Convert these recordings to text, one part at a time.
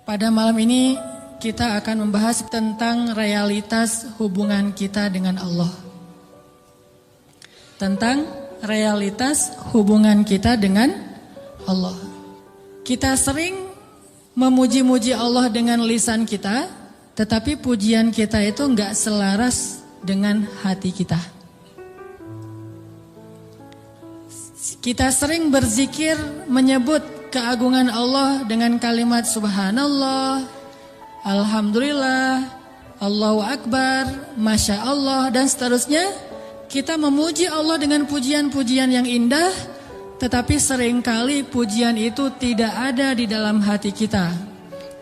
Pada malam ini kita akan membahas tentang realitas hubungan kita dengan Allah. Tentang realitas hubungan kita dengan Allah. Kita sering memuji-muji Allah dengan lisan kita, tetapi pujian kita itu enggak selaras dengan hati kita. Kita sering berzikir menyebut keagungan Allah dengan kalimat subhanallah, alhamdulillah, Allahu akbar, masya Allah dan seterusnya. Kita memuji Allah dengan pujian-pujian yang indah, tetapi seringkali pujian itu tidak ada di dalam hati kita.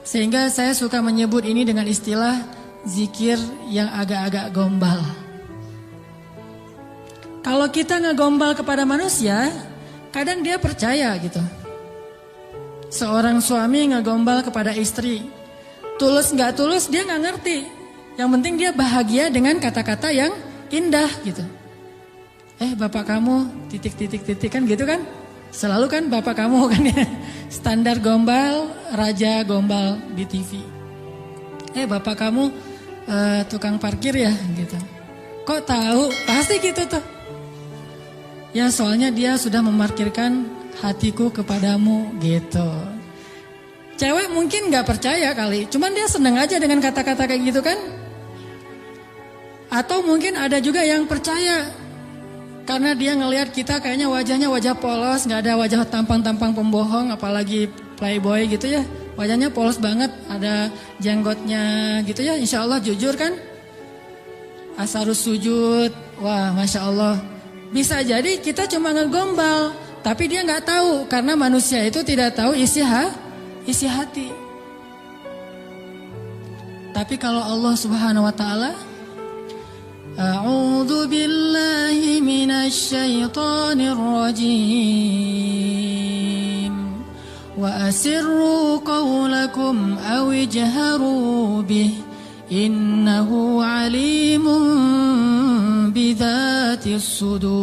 Sehingga saya suka menyebut ini dengan istilah zikir yang agak-agak gombal. Kalau kita ngegombal kepada manusia, kadang dia percaya gitu. Seorang suami ngegombal kepada istri, tulus nggak tulus dia nggak ngerti. Yang penting dia bahagia dengan kata-kata yang indah gitu. Bapak kamu titik kan gitu kan? Selalu kan bapak kamu kan ya. Standar gombal, raja gombal di TV. Bapak kamu tukang parkir ya gitu. Kok tahu? Pasti gitu tuh. Ya soalnya dia sudah memarkirkan hatiku kepadamu gitu. Cewek mungkin gak percaya kali, cuman dia seneng aja dengan kata-kata kayak gitu kan. Atau mungkin ada juga yang percaya karena dia ngelihat kita kayaknya wajahnya wajah polos, gak ada wajah tampang-tampang pembohong, apalagi playboy gitu ya. Wajahnya polos banget, ada jenggotnya gitu ya, insya Allah jujur kan. Asarus sujud, wah masya Allah. Bisa jadi kita cuma ngegombal, tapi dia nggak tahu karena manusia itu tidak tahu isi hati. Tapi kalau Allah Subhanahu wa taala, A'udzu billahi minasy syaithanir rajim. Wa asirru qawlakum aw ijharu bih innahu alimun bidzatis sudur.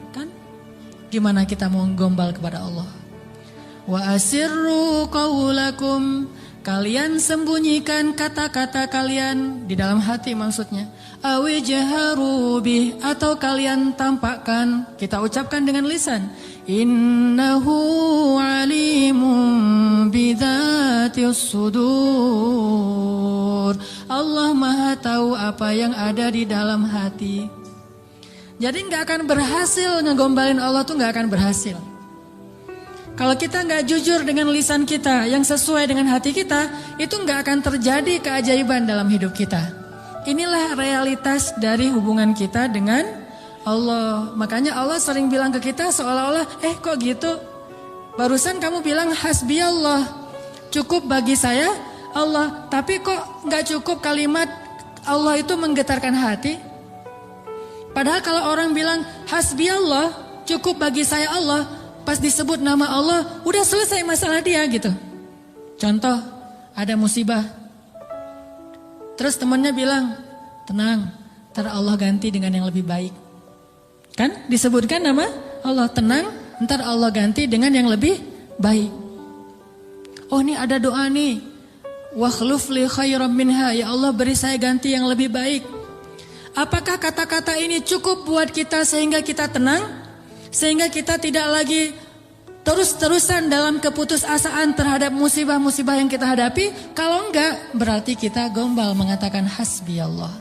Kan? Gimana kita mau gombal kepada Allah? Wa asirru qawlakum, kalian sembunyikan kata-kata kalian di dalam hati maksudnya. Awi jaharu bih, atau kalian tampakkan, kita ucapkan dengan lisan. Innahu alimun bidzatis sudur. Allah Maha tahu apa yang ada di dalam hati. Jadi nggak akan berhasil ngegombalin Allah tuh nggak akan berhasil. Kalau kita nggak jujur dengan lisan kita yang sesuai dengan hati kita, itu nggak akan terjadi keajaiban dalam hidup kita. Inilah realitas dari hubungan kita dengan Allah. Makanya Allah sering bilang ke kita seolah-olah, kok gitu? Barusan kamu bilang hasbi Allah, cukup bagi saya Allah. Tapi kok nggak cukup kalimat Allah itu menggetarkan hati? Padahal kalau orang bilang hasbi Allah, cukup bagi saya Allah, pas disebut nama Allah, udah selesai masalah dia gitu. Contoh, ada musibah. Terus temannya bilang, tenang, ntar Allah ganti dengan yang lebih baik. Kan disebutkan nama Allah, tenang, ntar Allah ganti dengan yang lebih baik. Oh ini ada doa nih, wakhluf li khairam minha, ya Allah beri saya ganti yang lebih baik. Apakah kata-kata ini cukup buat kita sehingga kita tenang? Sehingga kita tidak lagi terus-terusan dalam keputusasaan terhadap musibah-musibah yang kita hadapi. Kalau enggak, berarti kita gombal mengatakan hasbi Allah.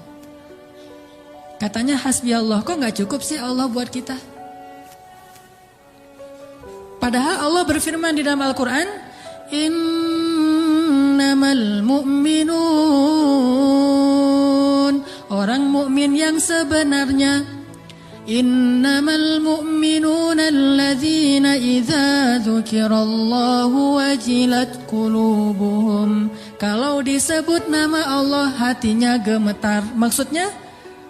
Katanya hasbi Allah, kok enggak cukup sih Allah buat kita? Padahal Allah berfirman di dalam Al-Quran, innamal mu'minun, orang mukmin yang sebenarnya, innamal mu'minuna alladzina idza dzukirallahu wajilat qulubuhum. Kalau disebut nama Allah hatinya gemetar. Maksudnya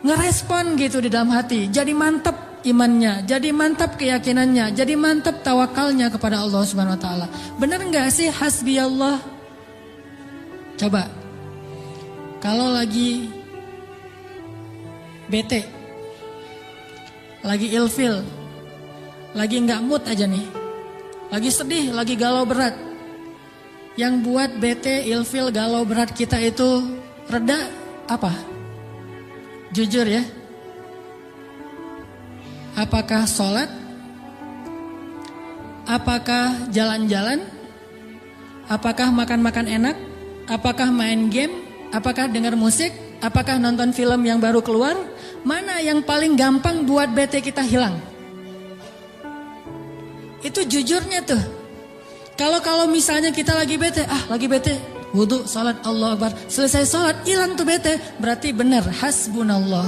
ngerespon gitu di dalam hati. Jadi mantap imannya, jadi mantap keyakinannya, jadi mantap tawakalnya kepada Allah Subhanahu wa taala. Benar enggak sih hasbi Allah? Coba. Kalau lagi bete, lagi ilfil, lagi nggak mood aja nih, lagi sedih, lagi galau berat, Yang buat bete, ilfil, galau, berat kita itu reda apa? Jujur ya. Apakah sholat? Apakah jalan-jalan? Apakah makan-makan enak? Apakah main game? Apakah dengar musik? Apakah nonton film yang baru keluar? Mana yang paling gampang buat bete kita hilang? Itu jujurnya tuh. Kalau misalnya kita lagi bete, wudu, sholat, Allah Akbar, selesai sholat, hilang tuh bete. Berarti benar, hasbunallah,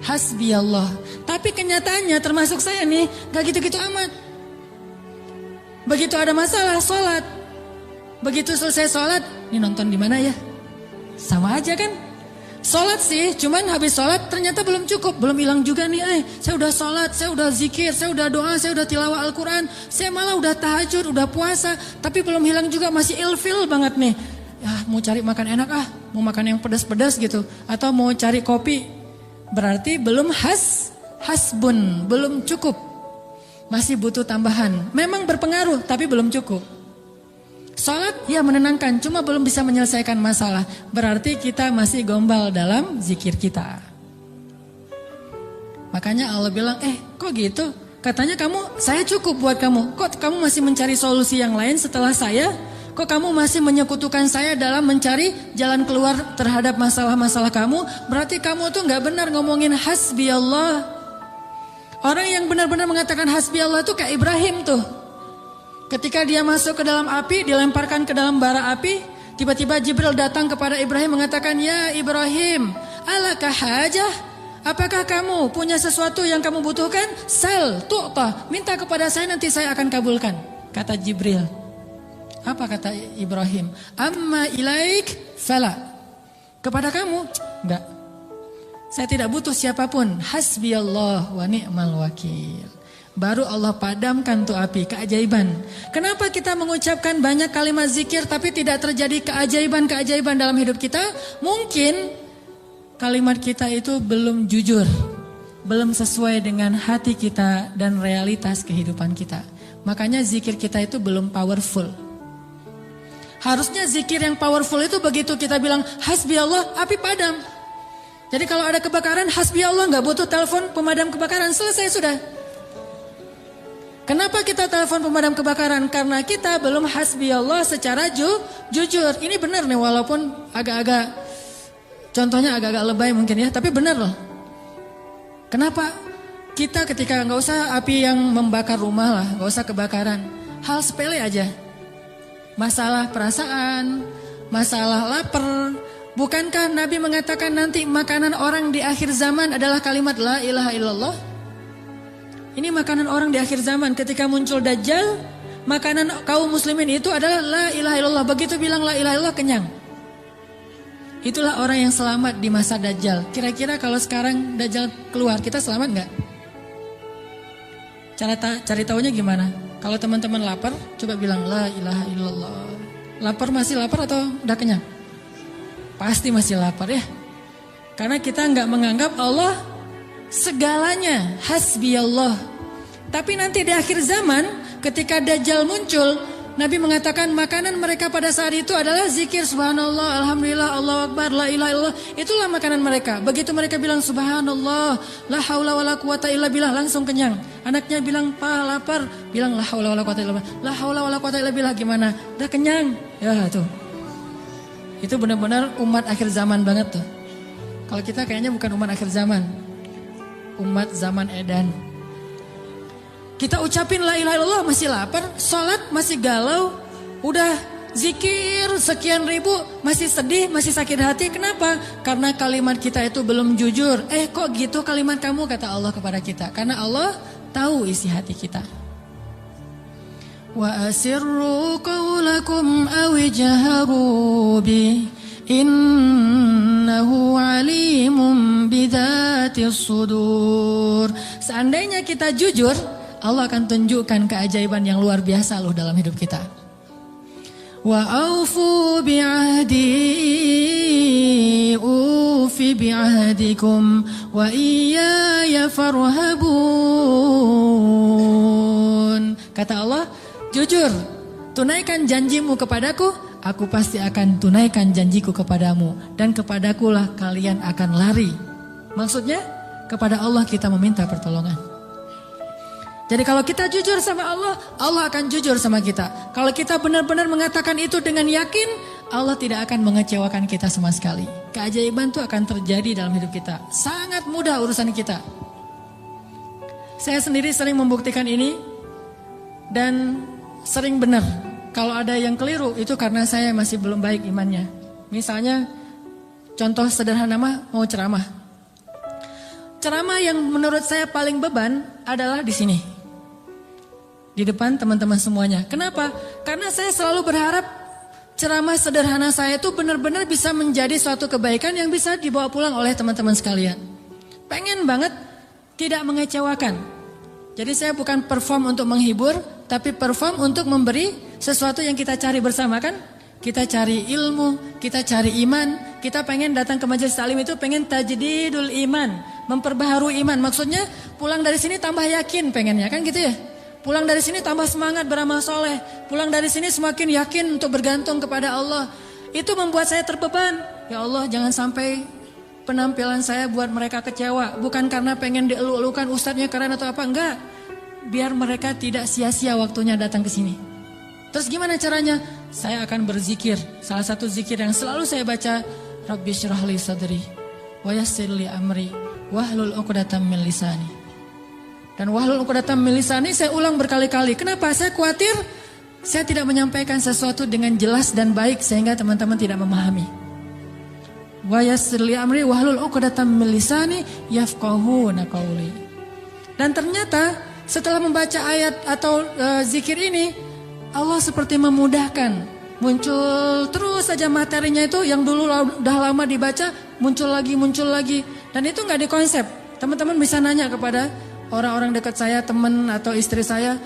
hasbiyallah. Tapi kenyataannya termasuk saya nih, gak gitu-gitu amat. Begitu ada masalah sholat, begitu selesai sholat, ini nonton di mana ya? Sama aja kan? Sholat sih, cuman habis sholat ternyata belum cukup, belum hilang juga nih. Saya udah sholat, saya udah zikir, saya udah doa, saya udah tilawah Al-Quran, saya malah udah tahajud, udah puasa, tapi belum hilang juga, masih ilfil banget nih. Ya mau cari makan enak mau makan yang pedas-pedas gitu, atau mau cari kopi, berarti belum hasbun, belum cukup, masih butuh tambahan. Memang berpengaruh, tapi belum cukup. Sholat ya menenangkan, cuma belum bisa menyelesaikan masalah. Berarti kita masih gombal dalam zikir kita. Makanya Allah bilang, kok gitu? Katanya saya cukup buat kamu. Kok kamu masih mencari solusi yang lain setelah saya? Kok kamu masih menyekutukan saya dalam mencari jalan keluar terhadap masalah-masalah kamu? Berarti kamu tuh gak benar ngomongin hasbi Allah. Orang yang benar-benar mengatakan hasbi Allah tuh kayak Ibrahim tuh. Ketika dia masuk ke dalam api, dilemparkan ke dalam bara api, tiba-tiba Jibril datang kepada Ibrahim mengatakan, "Ya Ibrahim, alaka hajah? Apakah kamu punya sesuatu yang kamu butuhkan? Sal, tu'ta, minta kepada saya nanti saya akan kabulkan." Kata Jibril. Apa kata Ibrahim? "Amma ilaik fala." Kepada kamu? Enggak. Saya tidak butuh siapapun. Hasbiyallah wa ni'mal wakil. Baru Allah padamkan tuh api, keajaiban. Kenapa kita mengucapkan banyak kalimat zikir tapi tidak terjadi keajaiban-keajaiban dalam hidup kita? Mungkin kalimat kita itu belum jujur, belum sesuai dengan hati kita dan realitas kehidupan kita. Makanya zikir kita itu belum powerful. Harusnya zikir yang powerful itu begitu kita bilang hasbi Allah, api padam. Jadi kalau ada kebakaran, hasbi Allah, gak butuh telepon pemadam kebakaran, selesai sudah. Kenapa kita telepon pemadam kebakaran? Karena kita belum hasbi Allah secara jujur. Ini benar nih, walaupun agak-agak, contohnya agak-agak lebay mungkin ya, tapi benar loh. Kenapa? Kita ketika gak usah api yang membakar rumah lah, gak usah kebakaran. Hal sepele aja. Masalah perasaan, masalah lapar. Bukankah Nabi mengatakan nanti makanan orang di akhir zaman adalah kalimat la ilaha illallah? Ini makanan orang di akhir zaman. Ketika muncul Dajjal, makanan kaum muslimin itu adalah la ilaha illallah. Begitu bilang la ilaha illallah, kenyang. Itulah orang yang selamat di masa Dajjal. Kira-kira kalau sekarang Dajjal keluar, kita selamat gak? Cari taunya gimana? Kalau teman-teman lapar, coba bilang la ilaha illallah. Lapar, masih lapar atau udah kenyang? Pasti masih lapar ya. Karena kita gak menganggap Allah segalanya, hasbi Allah. Tapi nanti di akhir zaman ketika Dajjal muncul, Nabi mengatakan makanan mereka pada saat itu adalah zikir subhanallah, alhamdulillah, Allahu akbar, la ilaha illallah. Itulah makanan mereka. Begitu mereka bilang subhanallah, la haula wala quwata illa billah, langsung kenyang. Anaknya bilang lapar, bilang la haula wala quwata illa billah. La haula wala quwata illa billah, gimana? Udah kenyang. Ya tuh. Itu benar-benar umat akhir zaman banget tuh. Kalau kita kayaknya bukan umat akhir zaman. Umat zaman edan. Kita ucapin la ilaha illallah masih lapar, sholat masih galau, udah zikir sekian ribu masih sedih, masih sakit hati. Kenapa? Karena kalimat kita itu belum jujur. Kok gitu kalimat kamu, kata Allah kepada kita. Karena Allah tahu isi hati kita. Wa asirru qawlakum aw jaharu bi innahu alimun bidzatis sudur. Seandainya kita jujur, Allah akan tunjukkan keajaiban yang luar biasa loh dalam hidup kita. Wa aufu bi'ahdi ufi bi'ahdikum wa iyaya farhabun. Kata Allah, jujur, tunaikan janjimu kepadaku, aku pasti akan tunaikan janjiku kepadamu. Dan kepadakulah kalian akan lari. Maksudnya, kepada Allah kita meminta pertolongan. Jadi kalau kita jujur sama Allah, Allah akan jujur sama kita. Kalau kita benar-benar mengatakan itu dengan yakin, Allah tidak akan mengecewakan kita sama sekali. Keajaiban itu akan terjadi dalam hidup kita. Sangat mudah urusan kita. Saya sendiri sering membuktikan ini dan sering benar. Kalau ada yang keliru itu karena saya masih belum baik imannya. Misalnya contoh sederhana mau ceramah. Ceramah yang menurut saya paling beban adalah di sini. Di depan teman-teman semuanya. Kenapa? Karena saya selalu berharap ceramah sederhana saya itu benar-benar bisa menjadi suatu kebaikan yang bisa dibawa pulang oleh teman-teman sekalian. Pengen banget tidak mengecewakan. Jadi saya bukan perform untuk menghibur, tapi perform untuk memberi sesuatu yang kita cari bersama kan. Kita cari ilmu, kita cari iman, kita pengen datang ke majelis taklim itu pengen tajdidul iman, memperbaharui iman. Maksudnya pulang dari sini tambah yakin pengennya kan gitu ya. Pulang dari sini tambah semangat beramal soleh. Pulang dari sini semakin yakin untuk bergantung kepada Allah. Itu membuat saya terbeban. Ya Allah, jangan sampai penampilan saya buat mereka kecewa. Bukan karena pengen dielu-elukan ustadznya keren atau apa, enggak. Biar mereka tidak sia-sia waktunya datang ke sini. Terus gimana caranya? Saya akan berzikir. Salah satu zikir yang selalu saya baca, Rabbi syrah li sadri wa yassir li amri wahlul 'uqdatam min lisani. Dan wahlul 'uqdatam min lisani saya ulang berkali-kali. Kenapa? Saya khawatir saya tidak menyampaikan sesuatu dengan jelas dan baik sehingga teman-teman tidak memahami. Wa yassir li amri wahlul 'uqdatam min lisani yafqahuna qauli. Dan ternyata setelah membaca ayat atau zikir ini, Allah seperti memudahkan. Muncul terus saja materinya itu yang dulu udah lama dibaca, muncul lagi. Dan itu nggak dikonsep. Teman-teman bisa nanya kepada orang-orang dekat saya, teman atau istri saya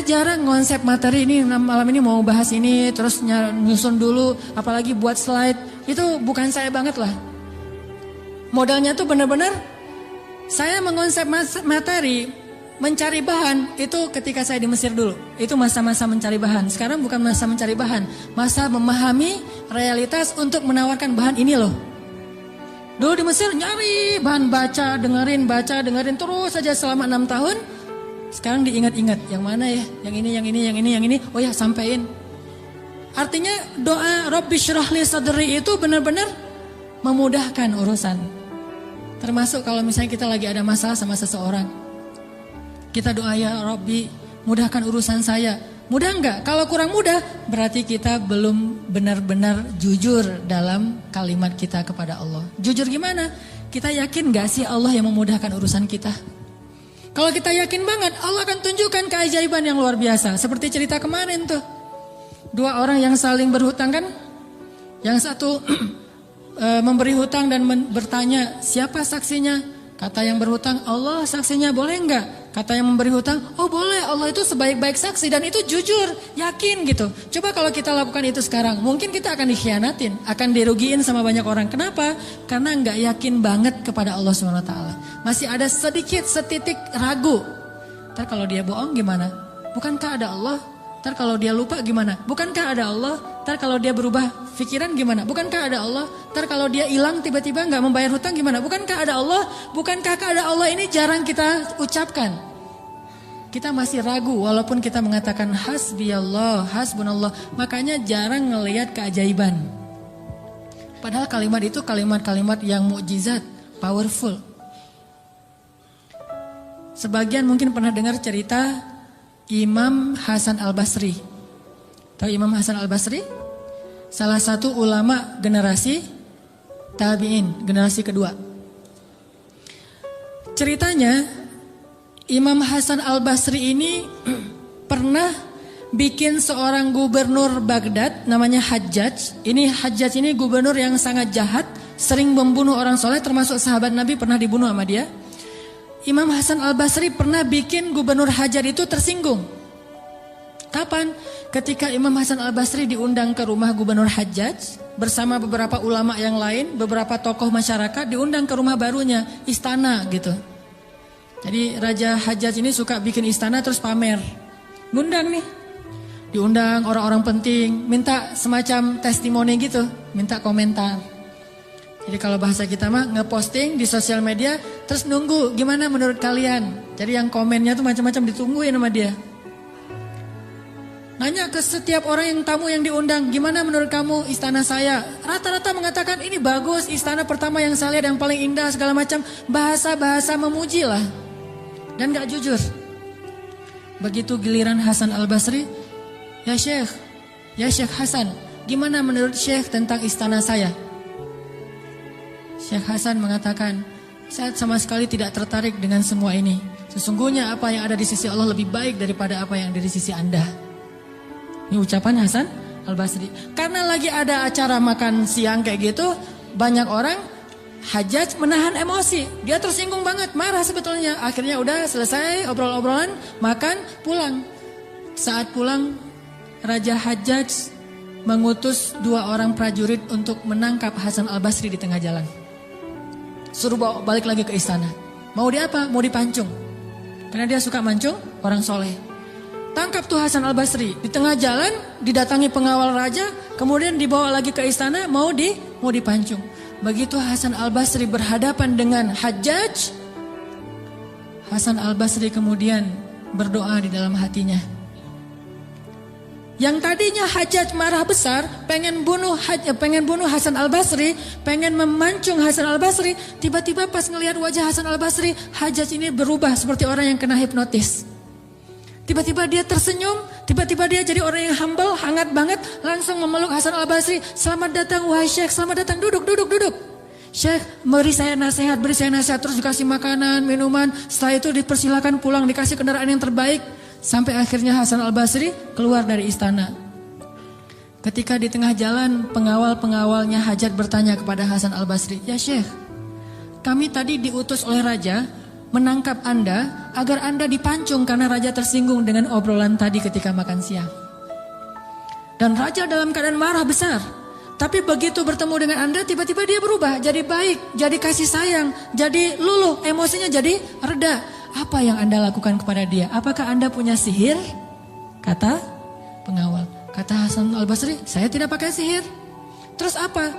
jarang konsep materi ini, malam ini mau bahas ini, terus nyusun dulu, apalagi buat slide. Itu bukan saya banget lah. Modalnya tuh benar-benar saya mengonsep materi, mencari bahan itu ketika saya di Mesir dulu. Itu masa-masa mencari bahan. Sekarang bukan masa mencari bahan, masa memahami realitas untuk menawarkan bahan ini loh. Dulu di Mesir nyari bahan, baca, dengerin terus saja selama 6 tahun. Sekarang diingat-ingat, yang mana ya? Yang ini. Oh ya, sampein. Artinya doa Rabbi syrah li sadri itu benar-benar memudahkan urusan. Termasuk kalau misalnya kita lagi ada masalah sama seseorang. Kita doa, ya Rabbi mudahkan urusan saya. Mudah enggak? Kalau kurang mudah berarti kita belum benar-benar jujur dalam kalimat kita kepada Allah. Jujur gimana? Kita yakin enggak sih Allah yang memudahkan urusan kita? Kalau kita yakin banget, Allah akan tunjukkan keajaiban yang luar biasa. Seperti cerita kemarin tuh. 2 orang yang saling berhutang kan? Yang satu memberi hutang dan bertanya, siapa saksinya? Kata yang berhutang, Allah saksinya, boleh enggak? Kata yang memberi hutang, oh boleh, Allah itu sebaik-baik saksi dan itu jujur, yakin gitu. Coba kalau kita lakukan itu sekarang, mungkin kita akan dikhianatin, akan dirugiin sama banyak orang. Kenapa? Karena enggak yakin banget kepada Allah SWT. Masih ada setitik ragu. Ntar kalau dia bohong gimana? Bukankah ada Allah? Ntar kalau dia lupa gimana? Bukankah ada Allah? Ntar kalau dia berubah pikiran gimana? Bukankah ada Allah? Ntar kalau dia hilang tiba-tiba nggak membayar hutang gimana? Bukankah ada Allah? Bukankah ada Allah? Ini jarang kita ucapkan. Kita masih ragu walaupun kita mengatakan hasbiyallah, hasbunallah. Makanya jarang ngelihat keajaiban. Padahal kalimat itu kalimat-kalimat yang mukjizat, powerful. Sebagian mungkin pernah dengar cerita Imam Hasan Al-Basri. Tahu Imam Hasan Al-Basri? Salah satu ulama generasi tabi'in, generasi kedua. Ceritanya Imam Hasan Al-Basri ini pernah bikin seorang gubernur Baghdad namanya Hajjaj. Hajjaj ini gubernur yang sangat jahat, sering membunuh orang soleh, termasuk sahabat Nabi pernah dibunuh sama dia. Imam Hasan Al-Basri pernah bikin gubernur Hajjaj itu tersinggung. Kapan? Ketika Imam Hasan Al-Basri diundang ke rumah gubernur Hajjaj bersama beberapa ulama yang lain, beberapa tokoh masyarakat diundang ke rumah barunya, istana gitu. Jadi Raja Hajjaj ini suka bikin istana terus pamer. Ngundang nih. Diundang orang-orang penting, minta semacam testimoni gitu, minta komentar. Jadi kalau bahasa kita mah ngeposting di sosial media, terus nunggu gimana menurut kalian. Jadi yang komennya tuh macam-macam ditungguin sama dia. Nanya ke setiap orang yang tamu yang diundang, gimana menurut kamu istana saya? Rata-rata mengatakan ini bagus, istana pertama yang saya lihat yang paling indah segala macam. Bahasa-bahasa memuji lah. Dan gak jujur. Begitu giliran Hasan Al-Basri, ya Syekh Hasan, gimana menurut Syekh tentang istana saya? Syekh Hasan mengatakan, saya sama sekali tidak tertarik dengan semua ini. Sesungguhnya apa yang ada di sisi Allah lebih baik daripada apa yang ada di sisi Anda. Ini ucapan Hasan Al-Basri. Karena lagi ada acara makan siang kayak gitu, banyak orang Hajjaj menahan emosi. Dia tersinggung banget, marah sebetulnya. Akhirnya udah selesai obrol-obrolan, makan, pulang. Saat pulang, Raja Hajjaj mengutus 2 orang prajurit untuk menangkap Hasan Al-Basri di tengah jalan. Suruh bawa balik lagi ke istana. Mau dia apa? Mau dipancung. Karena dia suka mancung orang soleh. Tangkap tuh Hasan Al-Basri. Di tengah jalan didatangi pengawal raja. Kemudian dibawa lagi ke istana mau dipancung. Begitu Hasan Al-Basri berhadapan dengan Hajjaj, Hasan Al-Basri kemudian berdoa di dalam hatinya. Yang tadinya Hajjaj marah besar, pengen bunuh Hasan Al-Basri, pengen memancung Hasan Al-Basri, tiba-tiba pas ngelihat wajah Hasan Al-Basri, Hajjaj ini berubah seperti orang yang kena hipnotis. Tiba-tiba dia tersenyum, tiba-tiba dia jadi orang yang humble, hangat banget, langsung memeluk Hasan Al-Basri. Selamat datang wahai Syekh, selamat datang, duduk. Syekh, beri saya nasihat, terus dikasih makanan, minuman. Setelah itu dipersilakan pulang, dikasih kendaraan yang terbaik. Sampai akhirnya Hasan Al-Basri keluar dari istana. Ketika di tengah jalan, pengawal-pengawalnya Hajjaj bertanya kepada Hasan Al-Basri, ya Syekh, kami tadi diutus oleh raja menangkap Anda agar Anda dipancung karena raja tersinggung dengan obrolan tadi ketika makan siang. Dan raja dalam keadaan marah besar. Tapi begitu bertemu dengan Anda, tiba-tiba dia berubah, jadi baik, jadi kasih sayang, jadi luluh, emosinya jadi reda. Apa yang Anda lakukan kepada dia? Apakah Anda punya sihir? Kata pengawal. Kata Hasan Al-Basri, saya tidak pakai sihir. Terus apa?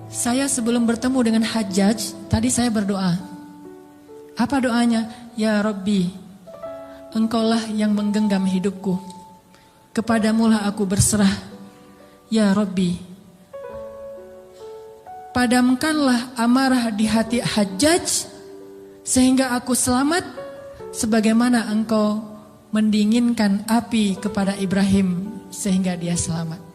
Saya sebelum bertemu dengan Hajjaj, tadi saya berdoa. Apa doanya? Ya Rabbi, Engkaulah yang menggenggam hidupku. Kepadamulah aku berserah. Ya Rabbi, padamkanlah amarah di hati Hajjaj sehingga aku selamat sebagaimana Engkau mendinginkan api kepada Ibrahim sehingga dia selamat.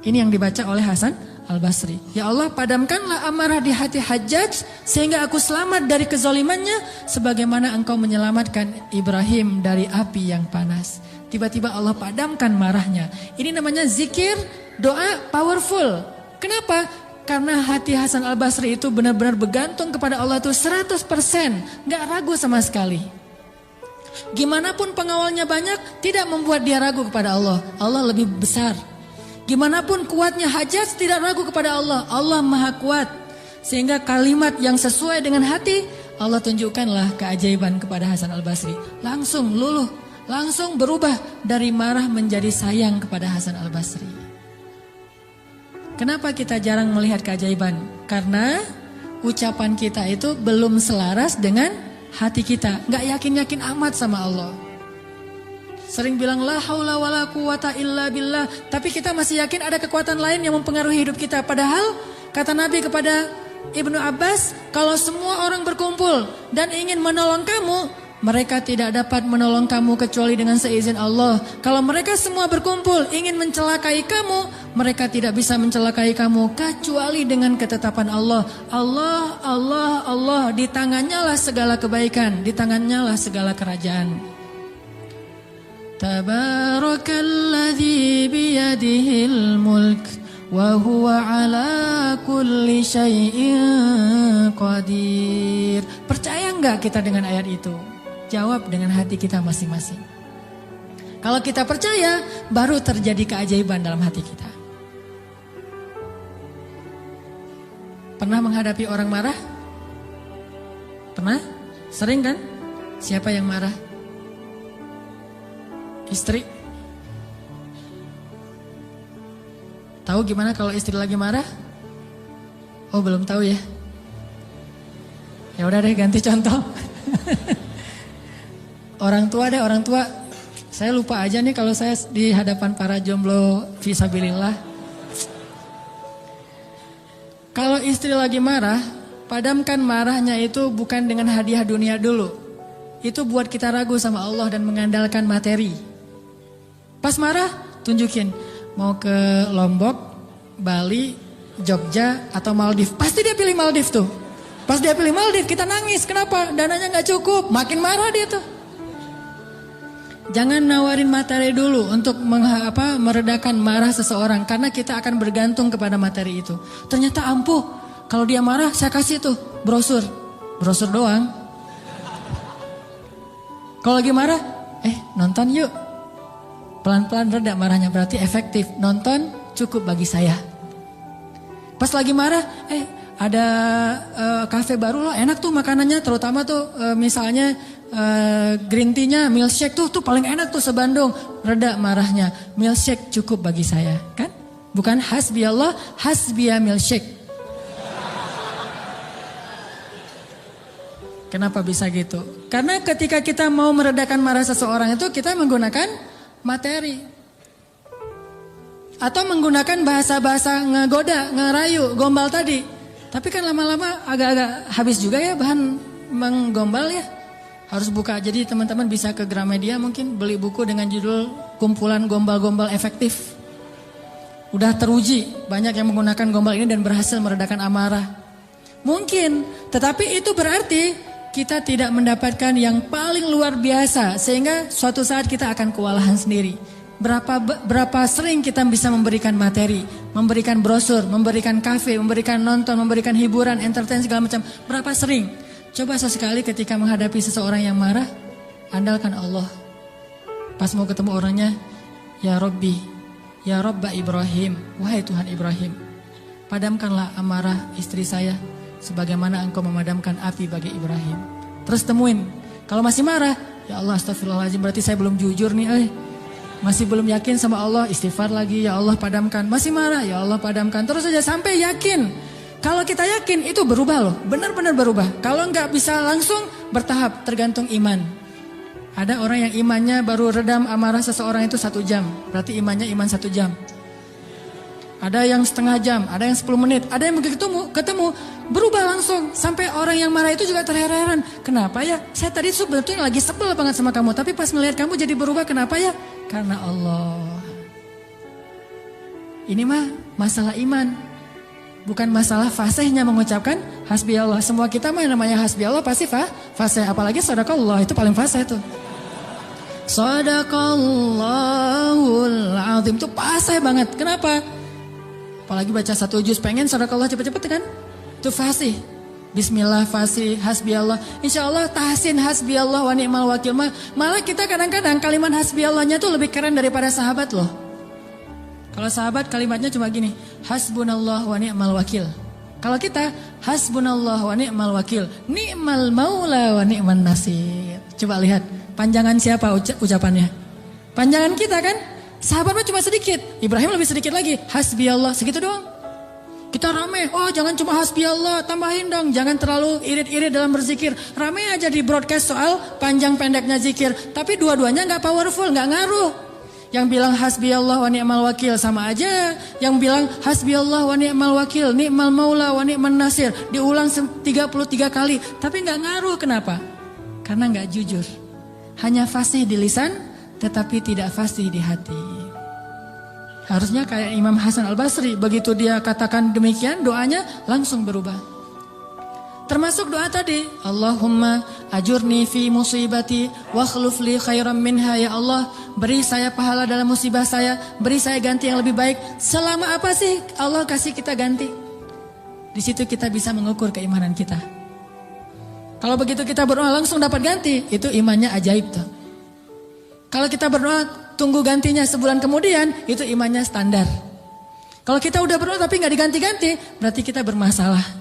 Ini yang dibaca oleh Hasan Al-Basri. Ya Allah, padamkanlah amarah di hati Hajjaj sehingga aku selamat dari kezalimannya sebagaimana Engkau menyelamatkan Ibrahim dari api yang panas. Tiba-tiba Allah padamkan marahnya. Ini namanya zikir, doa powerful. Kenapa? Karena hati Hasan Al-Basri itu benar-benar bergantung kepada Allah itu 100%, gak ragu sama sekali. Gimana pun pengawalnya banyak, tidak membuat dia ragu kepada Allah. Allah lebih besar. Gimana pun kuatnya Hajjaj, tidak ragu kepada Allah. Allah maha kuat. Sehingga kalimat yang sesuai dengan hati, Allah tunjukkanlah keajaiban kepada Hasan Al-Basri. Langsung luluh, langsung berubah dari marah menjadi sayang kepada Hasan Al-Basri. Kenapa kita jarang melihat keajaiban? Karena ucapan kita itu belum selaras dengan hati kita. Gak yakin-yakin amat sama Allah. Sering bilang la haula wala quwata illa billah, tapi kita masih yakin ada kekuatan lain yang mempengaruhi hidup kita. Padahal kata Nabi kepada Ibnu Abbas, kalau semua orang berkumpul dan ingin menolong kamu, mereka tidak dapat menolong kamu kecuali dengan seizin Allah. Kalau mereka semua berkumpul ingin mencelakai kamu, mereka tidak bisa mencelakai kamu kecuali dengan ketetapan Allah. Allah, Allah, Allah, di tangannya lah segala kebaikan, di tangannya lah segala kerajaan. Tabarakalladzi biyadihil mulk wa huwa ala kulli syai'in qadir. Percaya enggak kita dengan ayat itu? Jawab dengan hati kita masing-masing. Kalau kita percaya, baru terjadi keajaiban dalam hati kita. Pernah menghadapi orang marah? Pernah? Sering kan? Siapa yang marah? Istri? Tahu gimana kalau istri lagi marah? Oh, belum tahu ya. Ya udah deh, ganti contoh. Orang tua deh, orang tua. Saya lupa aja nih kalau saya di hadapan para jomblo fisabilillah. Kalau istri lagi marah, padamkan marahnya itu bukan dengan hadiah dunia dulu. Itu buat kita ragu sama Allah dan mengandalkan materi. Pas marah, tunjukin. Mau ke Lombok, Bali, Jogja, atau Maldives. Pasti dia pilih Maldives tuh. Pas dia pilih Maldives, kita nangis. Kenapa? Dananya gak cukup. Makin marah dia tuh. Jangan nawarin materi dulu untuk meredakan marah seseorang. Karena kita akan bergantung kepada materi itu. Ternyata ampuh. Kalau dia marah, saya kasih tuh brosur. Brosur doang. Kalau lagi marah, nonton yuk. Pelan-pelan reda marahnya, berarti efektif. Nonton cukup bagi saya. Pas lagi marah, ada kafe baru loh, enak tuh makanannya. Terutama tuh misalnya green tea-nya, milkshake tuh paling enak tuh se-Bandung. Reda marahnya, milkshake cukup bagi saya. Kan? Bukan hasbi Allah, hasbiya milkshake. Kenapa bisa gitu? Karena ketika kita mau meredakan marah seseorang itu kita menggunakan materi. Atau menggunakan bahasa-bahasa ngegoda, ngerayu, gombal tadi. Tapi kan lama-lama agak-agak habis juga ya bahan menggombal ya. Harus buka, jadi teman-teman bisa ke Gramedia mungkin beli buku dengan judul Kumpulan Gombal-Gombal Efektif. Udah teruji, banyak yang menggunakan gombal ini dan berhasil meredakan amarah. Mungkin, tetapi itu berarti kita tidak mendapatkan yang paling luar biasa sehingga suatu saat kita akan kewalahan sendiri. Berapa sering kita bisa memberikan materi, memberikan brosur, memberikan kafe, memberikan nonton, memberikan hiburan, entertain segala macam. Berapa sering? Coba sesekali ketika menghadapi seseorang yang marah, andalkan Allah. Pas mau ketemu orangnya, ya Rabbi, ya Rabba Ibrahim, wahai Tuhan Ibrahim, padamkanlah amarah istri saya sebagaimana engkau memadamkan api bagi Ibrahim. Terus temuin, kalau masih marah, ya Allah astagfirullahaladzim, berarti saya belum jujur nih. Masih belum yakin sama Allah, istighfar lagi, ya Allah padamkan. Masih marah, ya Allah padamkan. Terus saja sampai yakin. Kalau kita yakin itu berubah loh, benar-benar berubah. Kalau nggak bisa langsung, bertahap, tergantung iman. Ada orang yang imannya baru redam amarah seseorang itu 1 jam, berarti imannya iman 1 jam. Ada yang setengah jam, ada yang 10 menit, ada yang begitu ketemu berubah langsung. Sampai orang yang marah itu juga terheran-heran. Kenapa ya? Saya tadi sebetulnya lagi sebel banget sama kamu, tapi pas melihat kamu jadi berubah, kenapa ya? Karena Allah. Ini mah masalah iman. Bukan masalah fasihnya mengucapkan hasbi Allah. Semua kita mah namanya hasbi Allah pasti fasih. Apalagi sadaqallah, itu paling fasih tuh. Sadaqallahul azim itu fasih banget. Kenapa? Apalagi baca 1 juz pengen sadaqallah cepet-cepet kan? Itu fasih. Bismillah fasih, hasbi Allah. Insya Allah tahsin hasbi Allah wa ni'mal wakil. Malah kita kadang-kadang kalimat hasbi Allahnya tuh lebih keren daripada sahabat loh. Kalau sahabat kalimatnya cuma gini, hasbunallah wa ni'mal wakil. Kalau kita hasbunallah wa ni'mal wakil, ni'mal maula wa ni'man nasir. Coba lihat, panjangan siapa ucapannya? Panjangan kita kan? Sahabatnya cuma sedikit, Ibrahim lebih sedikit lagi, hasbi Allah, segitu doang. Kita rame, oh jangan cuma hasbi Allah, tambahin dong. Jangan terlalu irit-irit dalam berzikir. Rame aja di broadcast soal panjang pendeknya zikir. Tapi dua-duanya gak powerful, gak ngaruh. Yang bilang hasbi Allah wa ni'mal wakil sama aja. Yang bilang hasbi Allah wa ni'mal wakil, ni'mal maula wa ni'man nasir. Diulang 33 kali. Tapi gak ngaruh, kenapa? Karena gak jujur. Hanya fasih di lisan, tetapi tidak fasih di hati. Harusnya kayak Imam Hasan Al-Basri. Begitu dia katakan demikian, doanya langsung berubah. Termasuk doa tadi, Allahumma ajurni fi musibati wa khluf li khairan minha. Ya Allah, beri saya pahala dalam musibah saya, beri saya ganti yang lebih baik. Selama apa sih Allah kasih kita ganti? Di situ kita bisa mengukur keimanan kita. Kalau begitu kita berdoa langsung dapat ganti, itu imannya ajaib tuh. Kalau kita berdoa tunggu gantinya sebulan kemudian, itu imannya standar. Kalau kita udah berdoa tapi nggak diganti-ganti, berarti kita bermasalah.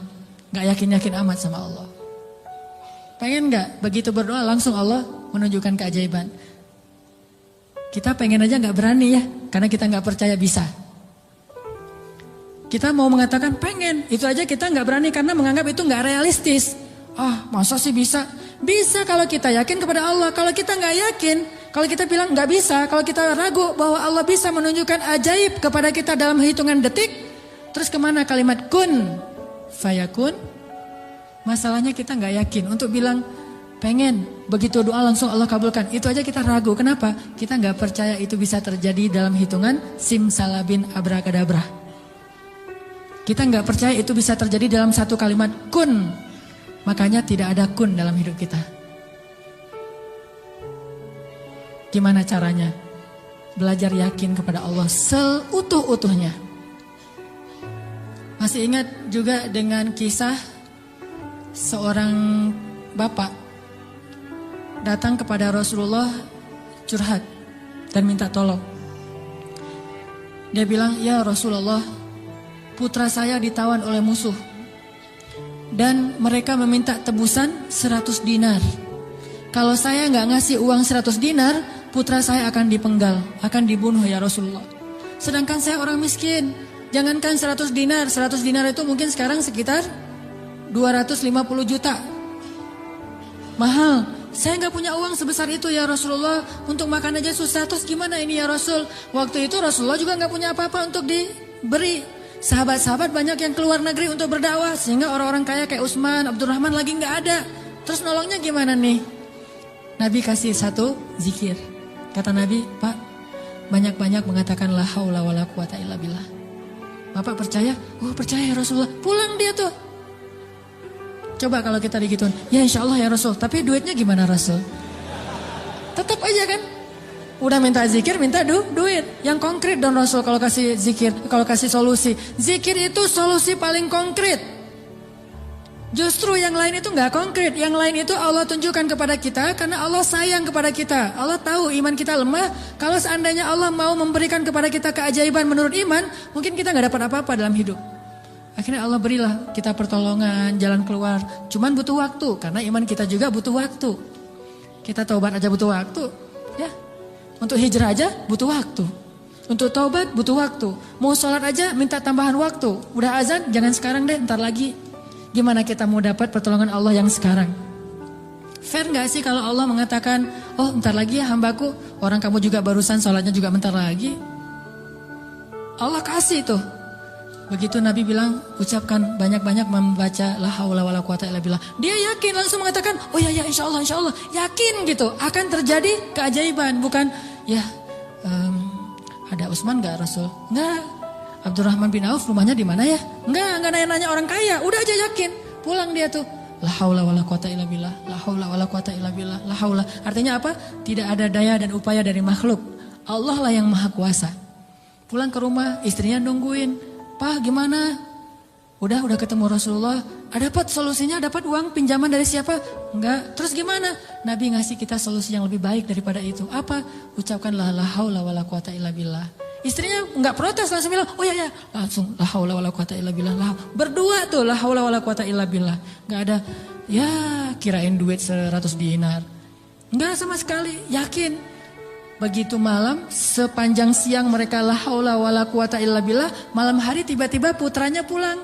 Gak yakin-yakin amat sama Allah. Pengen gak begitu berdoa langsung Allah menunjukkan keajaiban? Kita pengen aja gak berani ya. Karena kita gak percaya bisa. Kita mau mengatakan pengen, itu aja kita nggak berani karena menganggap itu nggak realistis. Masa sih bisa? Bisa kalau kita yakin kepada Allah. Kalau kita nggak yakin, kalau kita bilang nggak bisa, kalau kita ragu bahwa Allah bisa menunjukkan ajaib kepada kita dalam hitungan detik, terus kemana kalimat kun fayakun? Masalahnya kita nggak yakin untuk bilang pengen, begitu doa langsung Allah kabulkan. Itu aja kita ragu. Kenapa? Kita nggak percaya itu bisa terjadi dalam hitungan simsalabin abrakadabra. Kita nggak percaya itu bisa terjadi dalam satu kalimat kun. Makanya tidak ada kun dalam hidup kita. Gimana caranya? Belajar yakin kepada Allah seutuh-utuhnya. Masih ingat juga dengan kisah seorang bapak datang kepada Rasulullah curhat dan minta tolong. Dia bilang, ya Rasulullah, putra saya ditawan oleh musuh dan mereka meminta tebusan 100 dinar. Kalau saya nggak ngasih uang 100 dinar, putra saya akan dipenggal, akan dibunuh ya Rasulullah. Sedangkan saya orang miskin. Jangankan 100 dinar, 100 dinar itu mungkin sekarang sekitar 250 juta. Mahal. Saya nggak punya uang sebesar itu ya Rasulullah, untuk makan aja susah. Terus gimana ini ya Rasul? Waktu itu Rasulullah juga nggak punya apa-apa untuk diberi. Sahabat-sahabat banyak yang keluar negeri untuk berdakwah, sehingga orang-orang kaya kayak Utsman, Abdurrahman lagi nggak ada. Terus nolongnya gimana nih? Nabi kasih satu zikir. Kata Nabi, Pak, banyak-banyak mengatakan la haula wala quwata illa billah. Bapak percaya? Oh percaya ya Rasulullah. Pulang dia tuh. Coba kalau kita digituin, ya insya Allah ya Rasul. Tapi duitnya gimana Rasul? Tetap aja kan? Udah minta zikir, minta duit. Yang konkret dong Rasul kalau kasih zikir, kalau kasih solusi. Zikir itu solusi paling konkret. Justru yang lain itu nggak konkret. Yang lain itu Allah tunjukkan kepada kita karena Allah sayang kepada kita. Allah tahu iman kita lemah. Kalau seandainya Allah mau memberikan kepada kita keajaiban menurut iman, mungkin kita nggak dapat apa-apa dalam hidup. Akhirnya Allah berilah kita pertolongan, jalan keluar. Cuman butuh waktu, karena iman kita juga butuh waktu. Kita taubat aja butuh waktu, ya. Untuk hijrah aja butuh waktu. Untuk taubat butuh waktu. Mau sholat aja minta tambahan waktu. Udah azan, jangan sekarang deh, ntar lagi. Gimana kita mau dapat pertolongan Allah yang sekarang? Fair gak sih kalau Allah mengatakan, oh ntar lagi ya hambaku, orang kamu juga barusan sholatnya juga bentar lagi. Allah kasih tuh. Begitu Nabi bilang, ucapkan banyak-banyak membaca la haula wala quwata illa billah. Dia yakin langsung mengatakan, oh ya insya Allah, yakin gitu. Akan terjadi keajaiban, bukan ya ada Utsman gak Rasul? Enggak. Abdurrahman bin Auf rumahnya di mana ya? Enggak nanya-nanya orang kaya, udah aja yakin. Pulang dia tuh, la haula wala quwata illa billah, la haula wala quwata illa billah, la haula. Artinya apa? Tidak ada daya dan upaya dari makhluk. Allah lah yang maha kuasa. Pulang ke rumah, istrinya nungguin. Pak gimana? Udah ketemu Rasulullah. Dapat solusinya, dapat uang pinjaman dari siapa? Enggak. Terus gimana? Nabi ngasih kita solusi yang lebih baik daripada itu. Apa? Ucapkanlah la haula wala quwata illa billah. Istrinya enggak protes, langsung bilang, oh ya langsung la haula wala quwata illa billah. Berdua tuh la haula wala quwata illa billah. Enggak ada ya kirain duit 100 dinar. Enggak sama sekali, yakin. Begitu malam, sepanjang siang mereka la haula wala quwata illa billah, malam hari tiba-tiba putranya pulang.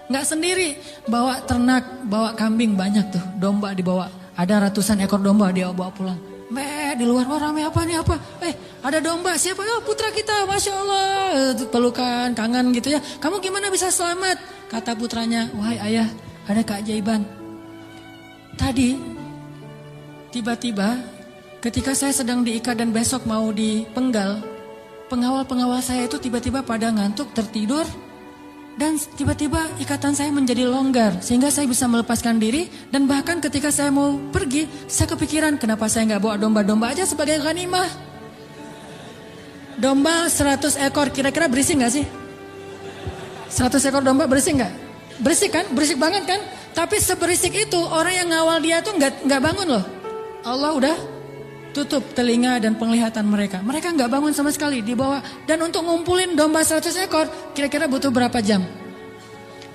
Nggak sendiri, bawa ternak, bawa kambing banyak tuh, domba dibawa. Ada ratusan ekor domba dia bawa pulang. Di luar rame apa nih apa? Ada domba, siapa? Oh putra kita, Masya Allah. Pelukan, kangen gitu ya. Kamu gimana bisa selamat? Kata putranya, wahai ayah, ada keajaiban. Tadi, tiba-tiba ketika saya sedang diikat dan besok mau dipenggal, pengawal-pengawal saya itu tiba-tiba pada ngantuk, tertidur, dan tiba-tiba ikatan saya menjadi longgar, sehingga saya bisa melepaskan diri, dan bahkan ketika saya mau pergi, saya kepikiran kenapa saya nggak bawa domba-domba aja sebagai ghanimah. Domba 100 ekor, kira-kira berisik nggak sih? 100 ekor domba berisik nggak? Berisik kan? Berisik banget kan? Tapi seberisik itu orang yang ngawal dia tuh nggak bangun loh. Allah udah tutup telinga dan penglihatan mereka. Mereka nggak bangun sama sekali, dibawa. Dan untuk ngumpulin domba 100 ekor, kira-kira butuh berapa jam?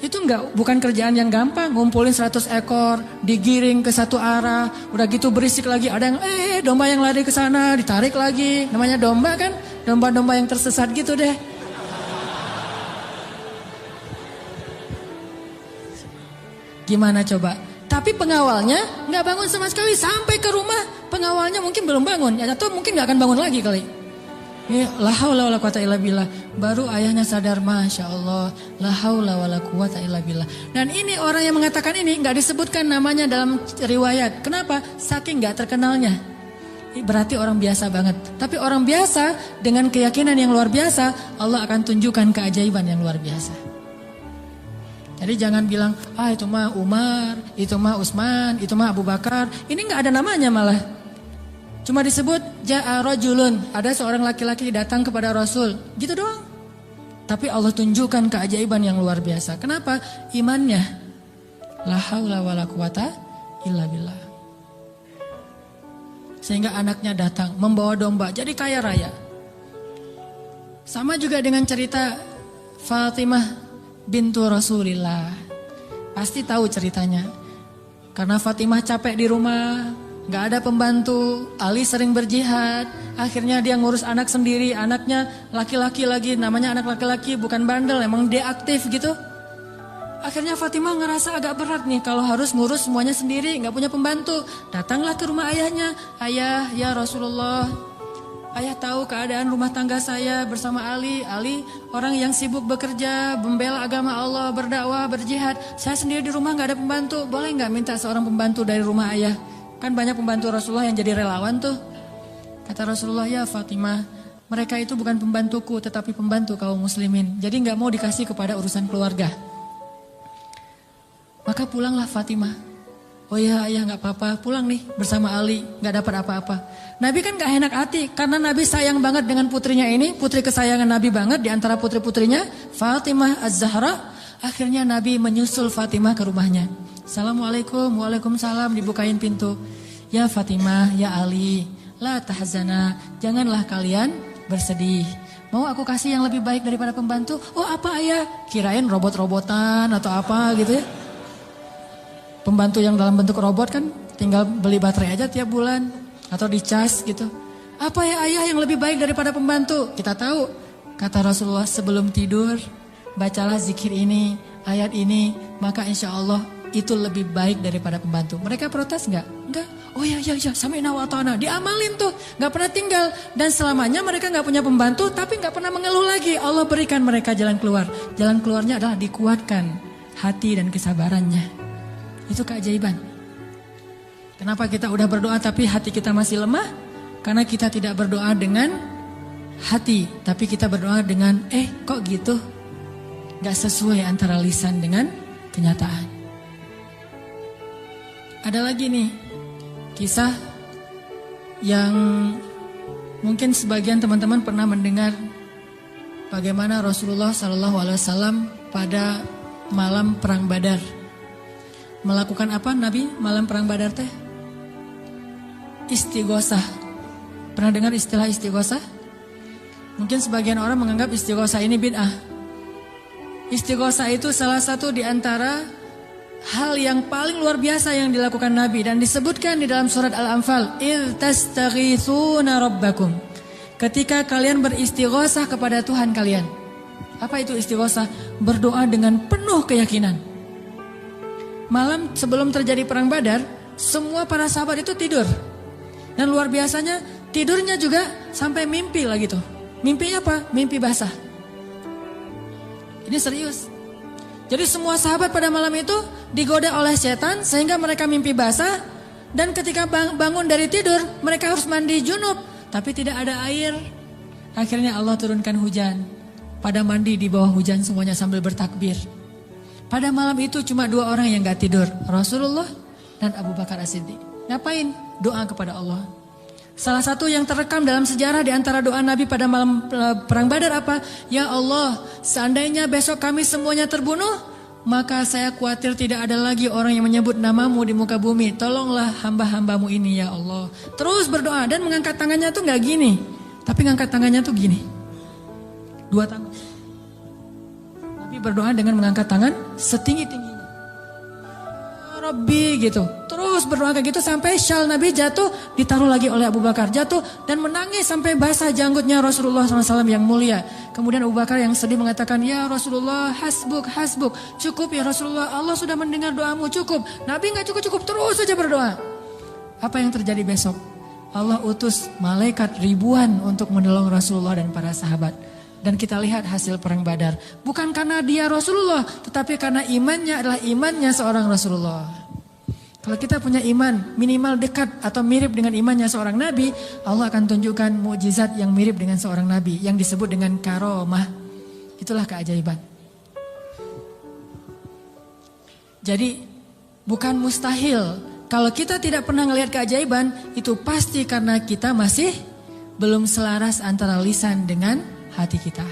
Itu bukan kerjaan yang gampang. Ngumpulin 100 ekor, digiring ke satu arah, udah gitu berisik lagi. Ada yang domba yang lari ke sana, ditarik lagi. Namanya domba kan, domba-domba yang tersesat gitu deh. Gimana coba? Tapi pengawalnya nggak bangun sama sekali sampai ke rumah. Pengawalnya mungkin belum bangun, atau mungkin nggak akan bangun lagi kali. Ya, la haula wala quwata illa billah. Baru ayahnya sadar, Masya Allah, la haula wala quwata illa billah. Dan ini orang yang mengatakan ini nggak disebutkan namanya dalam riwayat. Kenapa? Saking nggak terkenalnya. Berarti orang biasa banget. Tapi orang biasa dengan keyakinan yang luar biasa, Allah akan tunjukkan keajaiban yang luar biasa. Jadi jangan bilang, itu mah Umar, itu mah Utsman, itu mah Abu Bakar. Ini nggak ada namanya malah. Cuma disebut ja'a rajulun, ada seorang laki-laki datang kepada Rasul. Gitu doang. Tapi Allah tunjukkan keajaiban yang luar biasa. Kenapa? Imannya. La haula wala quwata illa billah. Sehingga anaknya datang membawa domba, jadi kaya raya. Sama juga dengan cerita Fatimah bintu Rasulillah. Pasti tahu ceritanya. Karena Fatimah capek di rumah, gak ada pembantu, Ali sering berjihad. Akhirnya dia ngurus anak sendiri, anaknya laki-laki lagi, namanya anak laki-laki, bukan bandel, emang dia aktif gitu. Akhirnya Fatimah ngerasa agak berat nih kalau harus ngurus semuanya sendiri, gak punya pembantu. Datanglah ke rumah ayahnya, ayah ya Rasulullah, ayah tahu keadaan rumah tangga saya bersama Ali. Ali orang yang sibuk bekerja, membela agama Allah, berdakwah, berjihad. Saya sendiri di rumah gak ada pembantu. Boleh gak minta seorang pembantu dari rumah ayah? Kan banyak pembantu Rasulullah yang jadi relawan tuh. Kata Rasulullah, ya Fatimah, mereka itu bukan pembantuku tetapi pembantu kaum muslimin. Jadi gak mau dikasih kepada urusan keluarga. Maka pulanglah Fatimah. Oh ya ayah gak apa-apa, pulang nih bersama Ali, gak dapat apa-apa. Nabi kan gak enak hati karena Nabi sayang banget dengan putrinya ini, putri kesayangan Nabi banget di antara putri-putrinya, Fatimah Az-Zahra. Akhirnya Nabi menyusul Fatimah ke rumahnya. Assalamualaikum, waalaikumsalam, dibukain pintu. Ya Fatimah, ya Ali, la tahzana, janganlah kalian bersedih. Mau aku kasih yang lebih baik daripada pembantu? Oh apa ayah? Kirain robot-robotan atau apa gitu ya. Pembantu yang dalam bentuk robot kan tinggal beli baterai aja tiap bulan atau dicas gitu. Apa ya ayah yang lebih baik daripada pembantu? Kita tahu, kata Rasulullah sebelum tidur, bacalah zikir ini, ayat ini, maka insya Allah itu lebih baik daripada pembantu. Mereka protes nggak? Enggak. Oh ya, sami'na wa ata'na. Diamalin tuh, nggak pernah tinggal. Dan selamanya mereka nggak punya pembantu, tapi nggak pernah mengeluh lagi. Allah berikan mereka jalan keluar. Jalan keluarnya adalah dikuatkan hati dan kesabarannya. Itu keajaiban. Kenapa kita udah berdoa tapi hati kita masih lemah? Karena kita tidak berdoa dengan hati, tapi kita berdoa dengan kok gitu? Gak sesuai antara lisan dengan kenyataan. Ada lagi nih kisah yang mungkin sebagian teman-teman pernah mendengar bagaimana Rasulullah SAW pada malam perang Badar. Melakukan apa Nabi malam perang Badar teh? Istighosah. Pernah dengar istilah istighosah? Mungkin sebagian orang menganggap istighosah ini bid'ah. Istighosah itu salah satu di antara hal yang paling luar biasa yang dilakukan Nabi. Dan disebutkan di dalam surat Al-Anfal, إِذْ تَسْتَغِيثُونَ رَبَّكُمْ. Ketika kalian beristighosah kepada Tuhan kalian. Apa itu istighosah? Berdoa dengan penuh keyakinan. Malam sebelum terjadi perang Badar, semua para sahabat itu tidur. Dan luar biasanya tidurnya juga sampai mimpi lah gitu. Mimpinya apa? Mimpi basah. Ini serius. Jadi semua sahabat pada malam itu digoda oleh setan sehingga mereka mimpi basah. Dan ketika bangun dari tidur mereka harus mandi junub. Tapi tidak ada air. Akhirnya Allah turunkan hujan. Pada mandi di bawah hujan semuanya sambil bertakbir. Pada malam itu cuma 2 orang yang gak tidur. Rasulullah dan Abu Bakar As-Siddiq. Ngapain? Doa kepada Allah. Salah satu yang terekam dalam sejarah di antara doa Nabi pada malam perang Badar apa? Ya Allah, seandainya besok kami semuanya terbunuh, maka saya khawatir tidak ada lagi orang yang menyebut namamu di muka bumi. Tolonglah hamba-hambamu ini ya Allah. Terus berdoa dan mengangkat tangannya tuh gak gini. Tapi ngangkat tangannya tuh gini. 2 tangan. Berdoa dengan mengangkat tangan setinggi-tingginya. Rabbi gitu. Terus terus berdoa kayak gitu sampai syal Nabi jatuh, ditaruh lagi oleh Abu Bakar, jatuh dan menangis sampai basah janggutnya Rasulullah SAW yang mulia. Kemudian Abu Bakar yang sedih mengatakan, ya Rasulullah, hasbuk, hasbuk, cukup ya Rasulullah, Allah sudah mendengar doamu, cukup. Nabi nggak cukup, terus saja berdoa. Apa yang terjadi besok? Allah utus malaikat ribuan untuk menolong Rasulullah dan para sahabat. Dan kita lihat hasil perang Badar. Bukan karena dia Rasulullah, tetapi karena imannya adalah imannya seorang Rasulullah. Kalau kita punya iman minimal dekat atau mirip dengan imannya seorang Nabi, Allah akan tunjukkan mukjizat yang mirip dengan seorang Nabi yang disebut dengan karomah. Itulah keajaiban. Jadi bukan mustahil. Kalau kita tidak pernah melihat keajaiban, itu pasti karena kita masih belum selaras antara lisan dengan hati kita.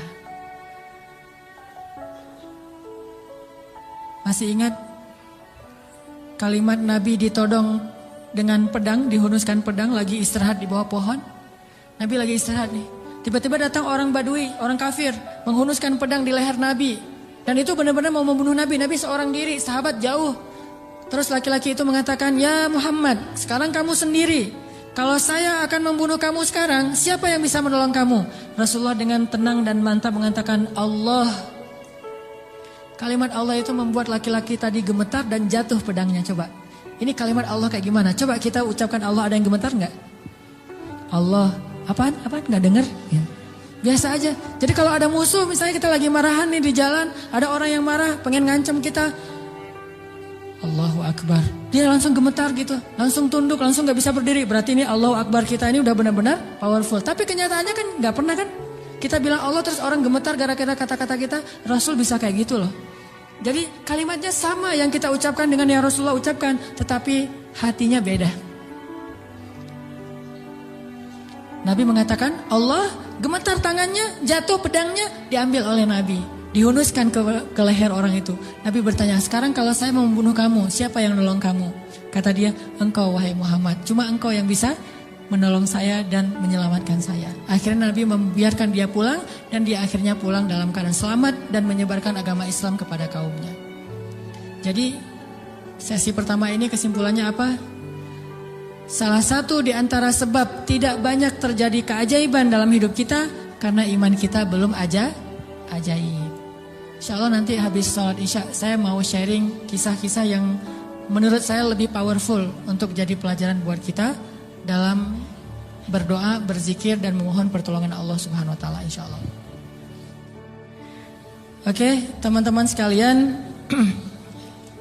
Masih ingat kalimat Nabi ditodong dengan pedang, dihunuskan pedang, lagi istirahat di bawah pohon. Nabi lagi istirahat nih. Tiba-tiba datang orang Badui, orang kafir, menghunuskan pedang di leher Nabi. Dan itu benar-benar mau membunuh Nabi. Nabi seorang diri, sahabat jauh. Terus laki-laki itu mengatakan, ya Muhammad, sekarang kamu sendiri. Kalau saya akan membunuh kamu sekarang, siapa yang bisa menolong kamu? Rasulullah dengan tenang dan mantap mengatakan Allah. Kalimat Allah itu membuat laki-laki tadi gemetar dan jatuh pedangnya. Coba, ini kalimat Allah kayak gimana? Coba kita ucapkan Allah, ada yang gemetar nggak? Allah, apaan? Nggak dengar? Ya. Biasa aja. Jadi kalau ada musuh, misalnya kita lagi marahan nih di jalan, ada orang yang marah, pengen ngancam kita. Allahu Akbar. Dia langsung gemetar gitu, langsung tunduk, langsung gak bisa berdiri. Berarti ini Allahu Akbar kita ini udah benar-benar powerful. Tapi kenyataannya kan gak pernah kan. Kita bilang Allah terus orang gemetar gara-gara kata-kata kita. Rasul bisa kayak gitu loh. Jadi kalimatnya sama yang kita ucapkan dengan yang Rasulullah ucapkan. Tetapi hatinya beda. Nabi mengatakan Allah, gemetar tangannya, jatuh pedangnya, diambil oleh Nabi. Dihunuskan ke leher orang itu. Nabi bertanya, sekarang kalau saya mau membunuh kamu, siapa yang menolong kamu? Kata dia, engkau wahai Muhammad. Cuma engkau yang bisa menolong saya dan menyelamatkan saya. Akhirnya Nabi membiarkan dia pulang dan dia akhirnya pulang dalam keadaan selamat dan menyebarkan agama Islam kepada kaumnya. Jadi sesi pertama ini kesimpulannya apa? Salah satu di antara sebab tidak banyak terjadi keajaiban dalam hidup kita karena iman kita belum ajaib. Insya Allah nanti habis sholat isya saya mau sharing kisah-kisah yang menurut saya lebih powerful untuk jadi pelajaran buat kita dalam berdoa, berzikir dan memohon pertolongan Allah Subhanahu Wa Taala insya Allah. Oke, teman-teman sekalian,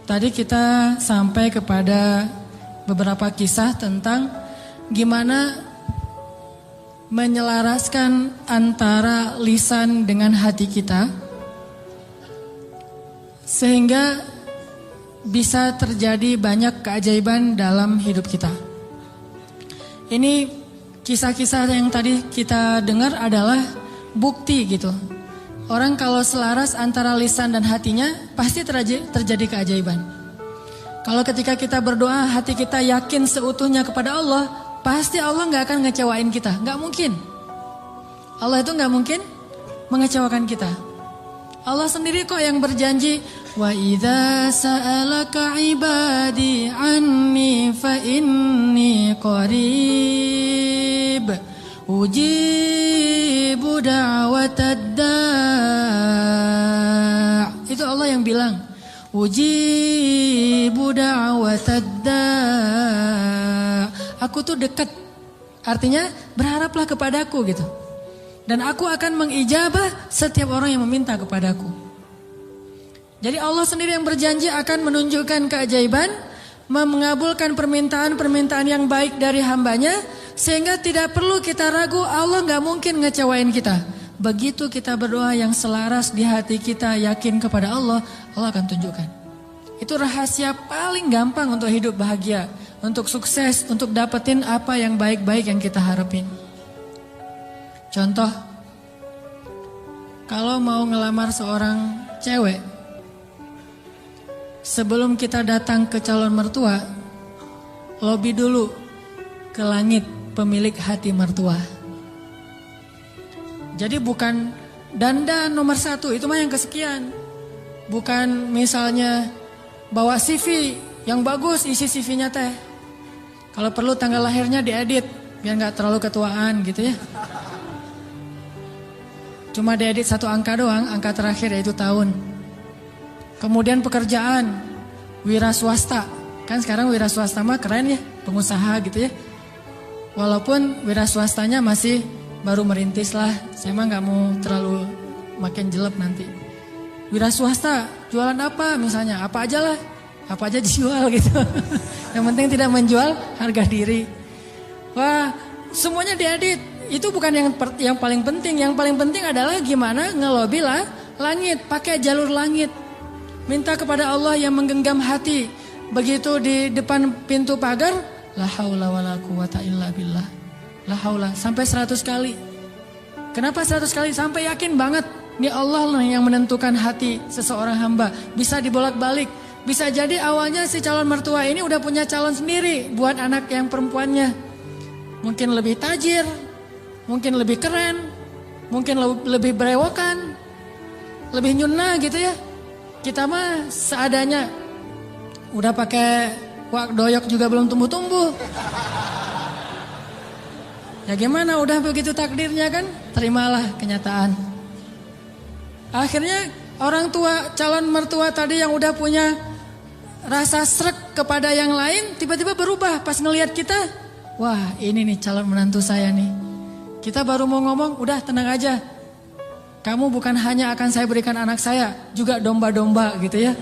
tadi kita sampai kepada beberapa kisah tentang gimana menyelaraskan antara lisan dengan hati kita sehingga bisa terjadi banyak keajaiban dalam hidup kita. Ini kisah-kisah yang tadi kita dengar adalah bukti gitu. Orang kalau selaras antara lisan dan hatinya pasti terjadi keajaiban. Kalau ketika kita berdoa hati kita yakin seutuhnya kepada Allah, pasti Allah gak akan ngecewain kita. Gak mungkin. Allah itu gak mungkin mengecewakan kita. Allah sendiri kok yang berjanji, wa idza sa'alaka ibadi anni fa inni qarib ujibu da'watad da'. Itu Allah yang bilang, ujibu da'watad da'. Aku tuh dekat. Artinya berharaplah kepadaku gitu. Dan aku akan mengijabah setiap orang yang meminta kepadaku. Jadi Allah sendiri yang berjanji akan menunjukkan keajaiban, mengabulkan permintaan-permintaan yang baik dari hambanya, sehingga tidak perlu kita ragu Allah gak mungkin ngecewain kita. Begitu kita berdoa yang selaras di hati kita yakin kepada Allah, Allah akan tunjukkan. Itu rahasia paling gampang untuk hidup bahagia, untuk sukses, untuk dapetin apa yang baik-baik yang kita harapin. Contoh, kalau mau ngelamar seorang cewek, sebelum kita datang ke calon mertua, lobi dulu ke langit pemilik hati mertua. Jadi bukan dandan nomor 1, itu mah yang kesekian. Bukan misalnya bawa CV yang bagus, isi CV-nya teh Kalau perlu tanggal lahirnya diedit biar nggak terlalu ketuaan gitu ya. Cuma diedit 1 angka doang, angka terakhir yaitu tahun. Kemudian pekerjaan, wira swasta. Kan sekarang wira swasta mah keren ya, pengusaha gitu ya. Walaupun wira swastanya masih baru merintis lah, saya mah nggak mau terlalu makin jelek nanti. Wira swasta, jualan apa misalnya, apa aja lah, apa aja dijual gitu. Yang penting tidak menjual harga diri. Wah, semuanya diedit. Itu bukan yang paling penting. Yang paling penting adalah gimana ngelobi lah langit, pakai jalur langit. Minta kepada Allah yang menggenggam hati. Begitu di depan pintu pagar, la haula wala quwata illa billah. La haula sampai 100 kali. Kenapa 100 kali? Sampai yakin banget ini Allah lah yang menentukan hati seseorang hamba. Bisa dibolak-balik. Bisa jadi awalnya si calon mertua ini udah punya calon sendiri buat anak yang perempuannya. Mungkin lebih tajir, mungkin lebih keren, mungkin lebih berewokan, lebih nyuna gitu ya. Kita mah seadanya, udah pakai wak doyok juga belum tumbuh-tumbuh. Ya gimana, udah begitu takdirnya kan, terimalah kenyataan. Akhirnya orang tua, calon mertua tadi yang udah punya rasa srek kepada yang lain, tiba-tiba berubah pas ngelihat kita. Wah, ini nih calon menantu saya nih. Kita baru mau ngomong, udah tenang aja. Kamu bukan hanya akan saya berikan anak saya, juga domba-domba gitu ya.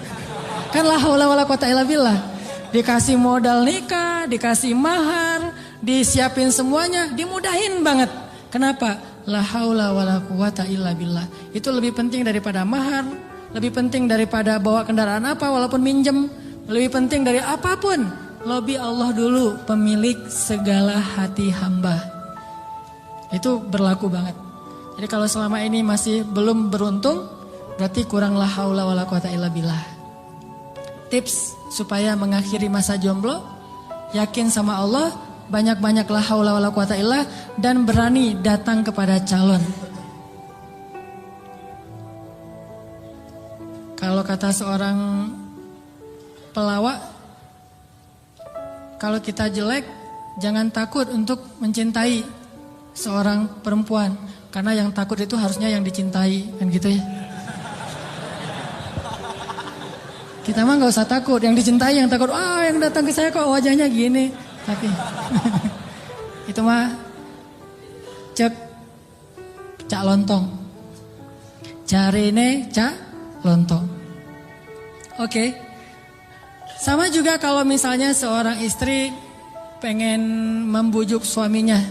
Kan la haula wala quwata illa billah. Dikasih modal nikah, dikasih mahar, disiapin semuanya, dimudahin banget. Kenapa? La haula wala quwata illa billah. Itu lebih penting daripada mahar, lebih penting daripada bawa kendaraan apa walaupun minjem, lebih penting dari apapun. Lobi Allah dulu, pemilik segala hati hamba. Itu berlaku banget. Jadi kalau selama ini masih belum beruntung, berarti kurang la haula wala quwata illa billah. Tips supaya mengakhiri masa jomblo, yakin sama Allah, banyak-banyak la haula wala quwata illa, dan berani datang kepada calon. Kalau kata seorang pelawak, kalau kita jelek, jangan takut untuk mencintai seorang perempuan. Karena yang takut itu harusnya yang dicintai, kan gitu ya. Kita mah gak usah takut, yang dicintai yang takut. Yang datang ke saya kok wajahnya gini. Tapi itu mah cak lontong. Jarine cak lontong. Oke. Sama juga kalau misalnya seorang istri pengen membujuk suaminya.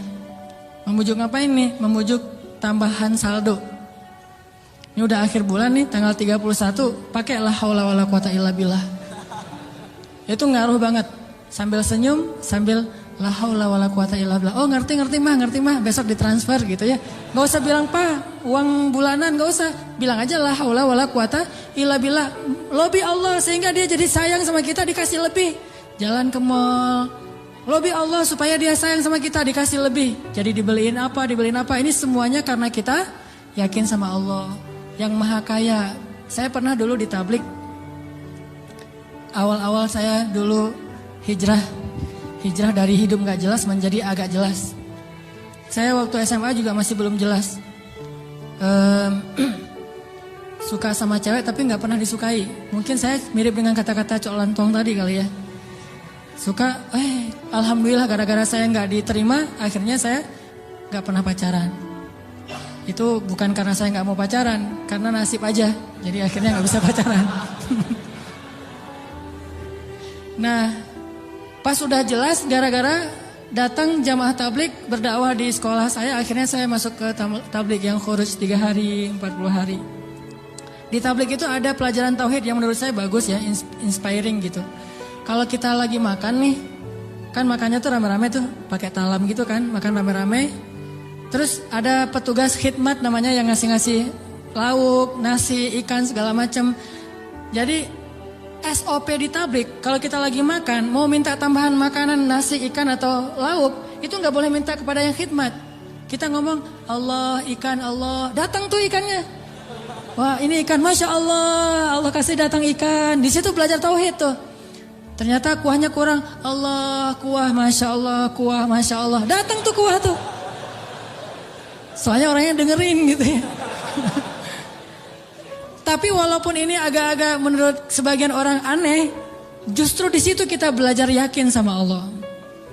Membujuk ngapain nih? Membujuk tambahan saldo. Ini udah akhir bulan nih, tanggal 31, pakai la haula wala quwata illa billah. Itu ngaruh banget. Sambil senyum, sambil la haula wala quwata illa billah. Oh ngerti mah, besok ditransfer gitu ya. Gak usah bilang, "Pak, uang bulanan," gak usah. Bilang aja la haula wala quwata illa billah. Lobi Allah sehingga dia jadi sayang sama kita, dikasih lebih. Jalan ke mall, lobi Allah supaya dia sayang sama kita, dikasih lebih. Jadi dibeliin apa. Ini semuanya karena kita yakin sama Allah yang maha kaya. Saya pernah dulu di tablik. Awal-awal saya dulu hijrah dari hidup gak jelas menjadi agak jelas. Saya waktu SMA juga masih belum jelas. Suka sama cewek tapi gak pernah disukai. Mungkin saya mirip dengan kata-kata Cok Lantong tadi kali ya. Suka, alhamdulillah gara-gara saya gak diterima, akhirnya saya gak pernah pacaran. Itu bukan karena saya gak mau pacaran, karena nasib aja. Jadi akhirnya gak bisa pacaran. Nah, pas udah jelas gara-gara datang jamaah tablik berdakwah di sekolah saya, akhirnya saya masuk ke tablik yang khuruj 3 hari, 40 hari. Di tablik itu ada pelajaran tauhid yang menurut saya bagus ya, inspiring gitu. Kalau kita lagi makan nih, kan makannya tuh rame-rame tuh, pakai talam gitu kan, makan rame-rame. Terus ada petugas khidmat namanya yang ngasih-ngasih lauk, nasi, ikan segala macam. Jadi SOP di tablik, kalau kita lagi makan, mau minta tambahan makanan, nasi, ikan atau lauk, itu nggak boleh minta kepada yang khidmat. Kita ngomong, Allah, ikan, Allah, datang tuh ikannya. Wah ini ikan, Masya Allah, Allah kasih datang ikan. Di situ belajar tauhid tuh. Ternyata kuahnya kurang. Allah, kuah Masya Allah, kuah Masya Allah. Datang tuh kuah tuh. Soalnya orangnya dengerin gitu ya. Tapi walaupun ini agak-agak menurut sebagian orang aneh, justru di situ kita belajar yakin sama Allah.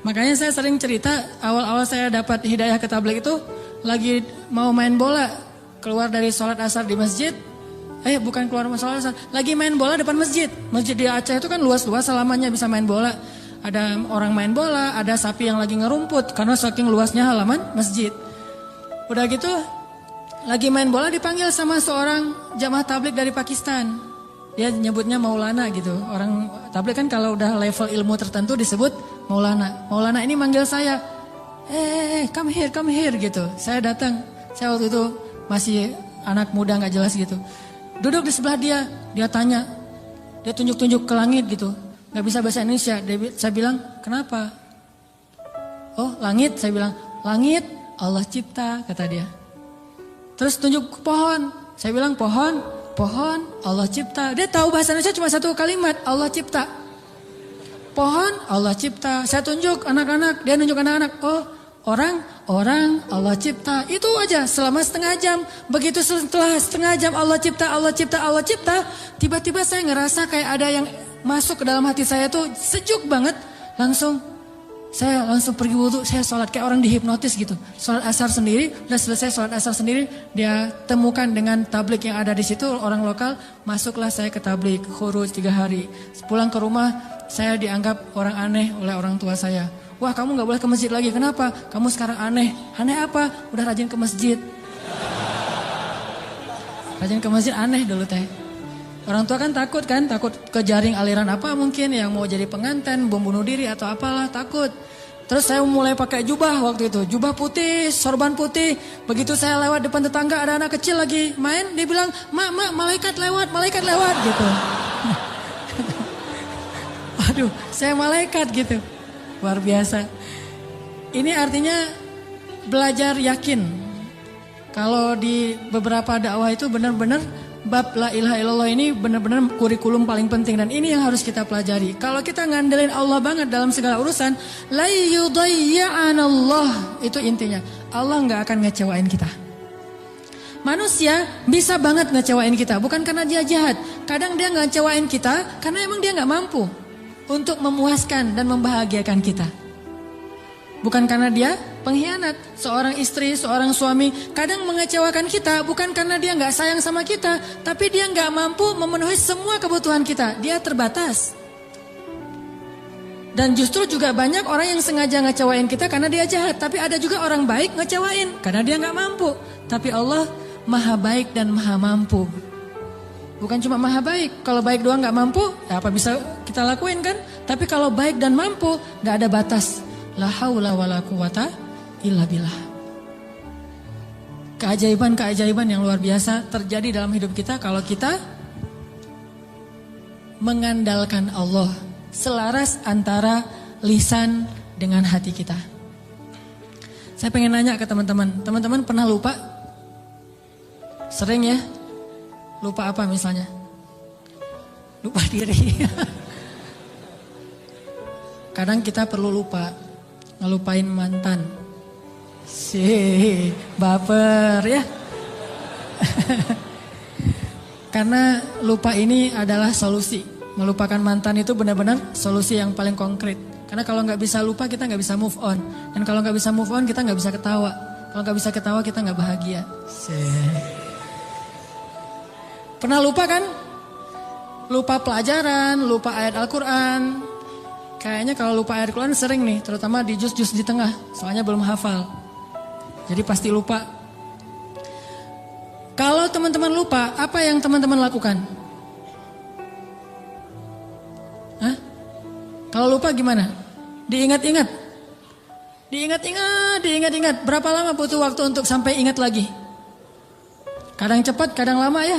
Makanya saya sering cerita, awal-awal saya dapat hidayah ke tabligh itu, lagi mau main bola, keluar dari sholat asar di masjid, bukan keluar sholat asar, lagi main bola depan masjid. Masjid di Aceh itu kan luas-luas, selamanya bisa main bola. Ada orang main bola, ada sapi yang lagi ngerumput, karena saking luasnya halaman masjid. Udah gitu, lagi main bola dipanggil sama seorang jamaah tabligh dari Pakistan. Dia nyebutnya Maulana gitu. Orang tabligh kan kalau udah level ilmu tertentu disebut Maulana. Maulana ini manggil saya, come here gitu. Saya datang, saya waktu itu masih anak muda gak jelas gitu. Duduk di sebelah dia, dia tanya, dia tunjuk-tunjuk ke langit gitu. Gak bisa bahasa Indonesia, saya bilang, kenapa? Oh langit, saya bilang, langit Allah cipta, kata dia. Terus tunjuk ke pohon. Saya bilang pohon Allah cipta. Dia tahu bahasa Indonesia cuma satu kalimat, Allah cipta. Pohon Allah cipta. Saya tunjuk anak-anak, dia nunjuk anak-anak. Oh, orang Allah cipta. Itu aja selama setengah jam. Begitu setelah setengah jam Allah cipta. Tiba-tiba saya ngerasa kayak ada yang masuk ke dalam hati saya tuh sejuk banget. Saya langsung pergi wudhu, saya sholat kayak orang dihipnotis gitu. Sholat asar sendiri, udah selesai sholat asar sendiri, dia temukan dengan tabligh yang ada di situ, orang lokal, masuklah saya ke tabligh, khuruj 3 hari. Pulang ke rumah, saya dianggap orang aneh oleh orang tua saya. Wah kamu gak boleh ke masjid lagi, kenapa? Kamu sekarang aneh. Aneh apa? Udah rajin ke masjid. Rajin ke masjid aneh dulu teh. Orang tua kan takut ke jaring aliran apa mungkin yang mau jadi pengantin, bom bunuh diri atau apalah, takut. Terus saya mulai pakai jubah waktu itu, jubah putih, sorban putih. Begitu saya lewat depan tetangga ada anak kecil lagi main, dia bilang, mak malaikat lewat gitu. Waduh, saya malaikat gitu, luar biasa. Ini artinya belajar yakin. Kalau di beberapa dakwah itu benar-benar bab la ilaha illallah ini benar-benar kurikulum paling penting dan ini yang harus kita pelajari. Kalau kita ngandelin Allah banget dalam segala urusan, la yudayya'anallah, itu intinya. Allah nggak akan ngecewain kita. Manusia bisa banget ngecewain kita, bukan karena dia jahat. Kadang dia ngecewain kita karena emang dia nggak mampu untuk memuaskan dan membahagiakan kita. Bukan karena dia pengkhianat. Seorang istri, seorang suami kadang mengecewakan kita bukan karena dia nggak sayang sama kita, tapi dia nggak mampu memenuhi semua kebutuhan kita. Dia terbatas. Dan justru juga banyak orang yang sengaja ngecewain kita karena dia jahat, tapi ada juga orang baik ngecewain karena dia nggak mampu. Tapi Allah maha baik dan maha mampu. Bukan cuma maha baik, kalau baik doang nggak mampu, ya apa bisa kita lakuin kan? Tapi kalau baik dan mampu, nggak ada batas. La haula wala quwata illa billah. Keajaiban-keajaiban yang luar biasa terjadi dalam hidup kita kalau kita mengandalkan Allah, selaras antara lisan dengan hati kita. Saya pengen nanya ke teman-teman pernah lupa? Sering ya? Lupa apa misalnya? Lupa diri. Kadang kita perlu lupa. Ngelupain mantan. Baper ya. Karena lupa ini adalah solusi. Melupakan mantan itu benar-benar solusi yang paling konkret. Karena kalau nggak bisa lupa kita nggak bisa move on. Dan kalau nggak bisa move on kita nggak bisa ketawa. Kalau nggak bisa ketawa kita nggak bahagia. Pernah lupa kan? Lupa pelajaran, lupa ayat Al-Quran. Kayaknya kalau lupa ayat Al-Quran sering nih, terutama di juz-juz di tengah, soalnya belum hafal. Jadi pasti lupa. Kalau teman-teman lupa, apa yang teman-teman lakukan? Hah? Kalau lupa gimana? Diingat-ingat. Diingat-ingat. Berapa lama butuh waktu untuk sampai ingat lagi? Kadang cepat, kadang lama ya.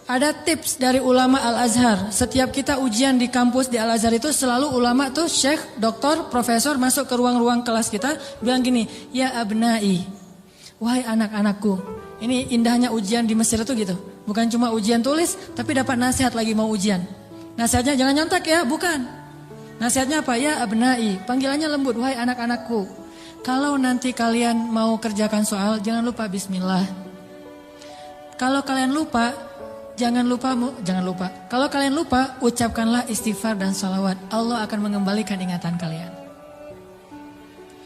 Ada tips dari ulama Al-Azhar. Setiap kita ujian di kampus di Al-Azhar itu selalu ulama tuh syekh, doktor, profesor masuk ke ruang-ruang kelas kita bilang gini, ya abnai, wahai anak-anakku. Ini indahnya ujian di Mesir itu gitu. Bukan cuma ujian tulis, tapi dapat nasihat lagi mau ujian. Nasihatnya jangan nyontek ya, bukan. Nasihatnya apa? Ya abnai, panggilannya lembut, wahai anak-anakku. Kalau nanti kalian mau kerjakan soal, jangan lupa bismillah. Kalau kalian lupa, jangan lupa. Kalau kalian lupa, ucapkanlah istighfar dan salawat. Allah akan mengembalikan ingatan kalian.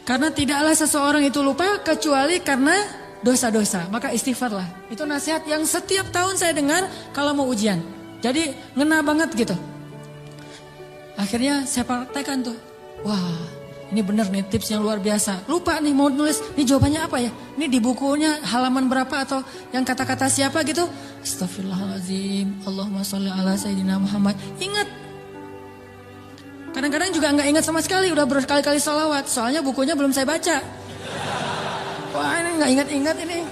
Karena tidaklah seseorang itu lupa kecuali karena dosa-dosa. Maka istighfarlah. Itu nasihat yang setiap tahun saya dengar kalau mau ujian. Jadi ngena banget gitu. Akhirnya saya praktekkan tuh. Wah, ini bener nih tips yang luar biasa. Lupa nih mau nulis, ini jawabannya apa ya? Ini di bukunya halaman berapa atau yang kata-kata siapa gitu. Astagfirullahaladzim, Allahumma sholli ala Sayyidina Muhammad. Ingat. Kadang-kadang juga nggak ingat sama sekali, udah berkali-kali sholawat. Soalnya bukunya belum saya baca. Wah ini nggak ingat-ingat ini.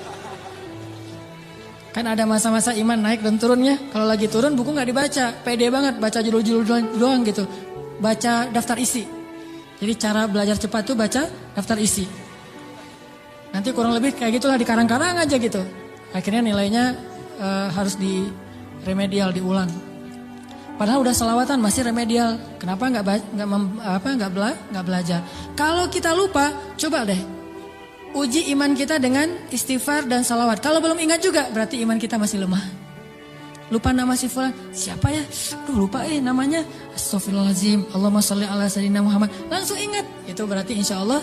Kan ada masa-masa iman naik dan turunnya. Kalau lagi turun buku nggak dibaca, pede banget baca judul-judul doang gitu. Baca daftar isi. Jadi cara belajar cepat tuh baca daftar isi. Nanti kurang lebih kayak gitulah dikarang-karang aja gitu. Akhirnya nilainya harus di remedial diulang. Padahal udah selawatan masih remedial. Kenapa nggak belajar? Kalau kita lupa, coba deh. Uji iman kita dengan istighfar dan salawat. Kalau belum ingat juga berarti iman kita masih lemah. Lupa nama si fulan, siapa ya? Lupa namanya. Astagfirullahaladzim, Allahumma sholli ala Sayyidina Muhammad. Langsung ingat. Itu berarti insya Allah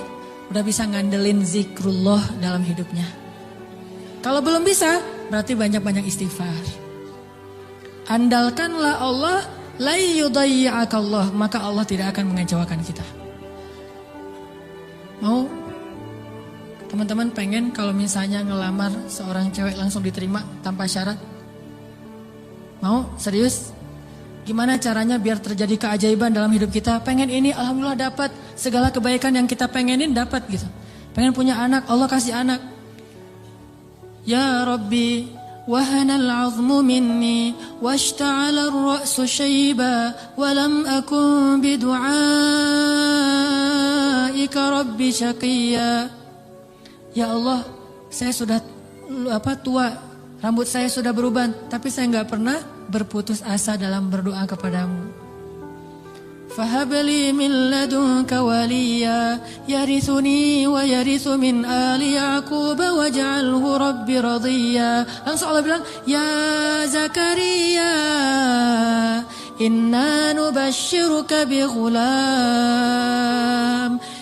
udah bisa ngandelin zikrullah dalam hidupnya. Kalau belum bisa, berarti banyak-banyak istighfar. Andalkanlah Allah, la yudayyi'akallah, maka Allah tidak akan mengecewakan kita. Mau teman-teman pengen kalau misalnya ngelamar seorang cewek langsung diterima tanpa syarat? Mau? Serius? Gimana caranya biar terjadi keajaiban dalam hidup kita? Pengen ini, alhamdulillah dapat. Segala kebaikan yang kita pengenin dapat gitu. Pengen punya anak, Allah kasih anak. Ya Rabbi, wahanal azmu minni, washta'ala ar-ra'su syaiba, walam akun bidu'aika Rabbi syaqiyya. Ya Allah, saya sudah tua, rambut saya sudah beruban, tapi saya nggak pernah berputus asa dalam berdoa kepadamu. Fahabli min ladunka waliya, yarithuni wa yarithu min ali Yaqub waj'alhu rabbi radiyya. Langsung Allah bilang, ya Zakaria, inna nubashshiruka bi ghulam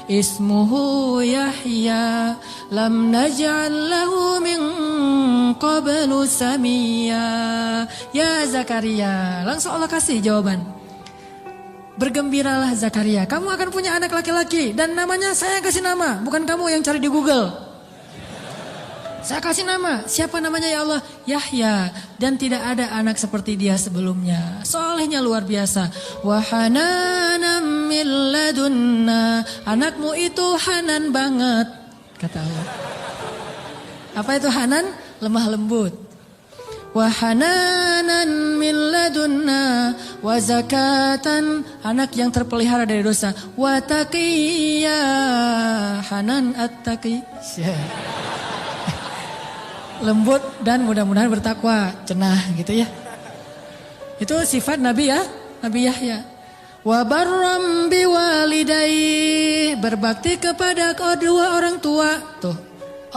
ismuhu Yahya lam naj'al lahu min qablu samiyya. Ya Zakaria, langsung Allah kasih jawaban. Bergembiralah Zakaria, kamu akan punya anak laki-laki dan namanya saya kasih nama, bukan kamu yang cari di Google. Saya kasih nama, siapa namanya ya Allah? Yahya, dan tidak ada anak seperti dia sebelumnya. Solehnya luar biasa. Wa hananan min ladunna, anakmu itu hanan banget, kata Allah. Apa itu hanan? Lemah lembut. Wa hananan min ladunna wa zakatan, anak yang terpelihara dari dosa. Wa taqiyya, hanan at-taqi, lembut dan mudah-mudahan bertakwa, cenah gitu ya. Itu sifat Nabi ya, Nabi Yahya. Wa barram biwalidayhi, berbakti kepada kedua orang tua. Tuh,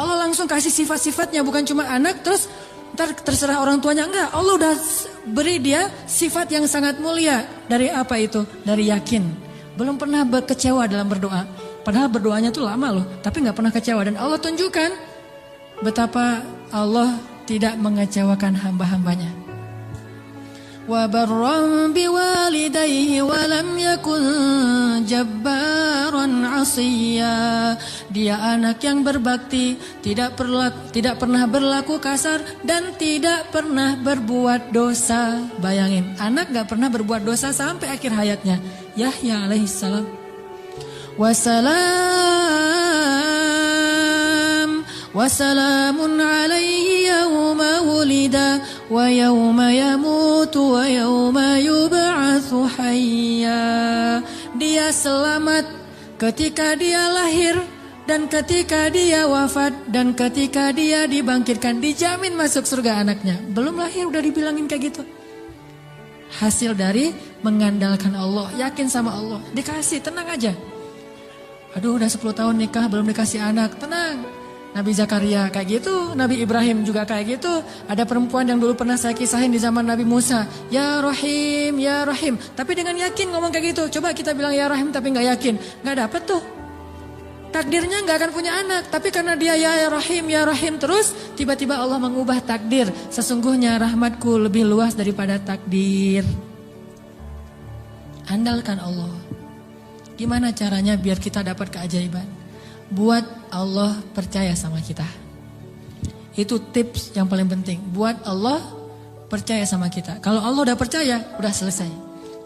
Allah langsung kasih sifat-sifatnya, bukan cuma anak terus ntar terserah orang tuanya, enggak. Allah udah beri dia sifat yang sangat mulia. Dari apa itu? Dari yakin. Belum pernah kecewa dalam berdoa. Padahal berdoanya tuh lama loh, tapi gak pernah kecewa. Dan Allah tunjukkan betapa Allah tidak mengecewakan hamba-hambanya. Wa barram biwalidayhi wa lam yakun jabbaran 'asiyya. Dia anak yang berbakti, tidak pernah berlaku kasar dan tidak pernah berbuat dosa. Bayangin, anak gak pernah berbuat dosa sampai akhir hayatnya. Yahya alaihissalam. Wassalamun alaihi yawma wulida wa yawma yamutu wa yawma yub'atsu hayya. Dia selamat ketika dia lahir dan ketika dia wafat dan ketika dia dibangkitkan. Dijamin masuk surga anaknya. Belum lahir udah dibilangin kayak gitu. hasil dari mengandalkan Allah, yakin sama Allah. Dikasih, tenang aja. Aduh udah 10 tahun nikah belum dikasih anak, tenang. Nabi Zakaria kayak gitu, Nabi Ibrahim juga kayak gitu. Ada perempuan yang dulu pernah saya kisahin di zaman Nabi Musa, ya Rahim, ya Rahim. Tapi dengan yakin ngomong kayak gitu. Coba kita bilang ya Rahim tapi gak yakin, gak dapet tuh. Takdirnya gak akan punya anak, tapi karena dia ya Rahim terus, tiba-tiba Allah mengubah takdir. Sesungguhnya rahmatku lebih luas daripada takdir. Andalkan Allah. Gimana caranya biar kita dapat keajaiban? Buat Allah percaya sama kita. Itu tips yang paling penting. Buat Allah percaya sama kita. Kalau Allah udah percaya, udah selesai.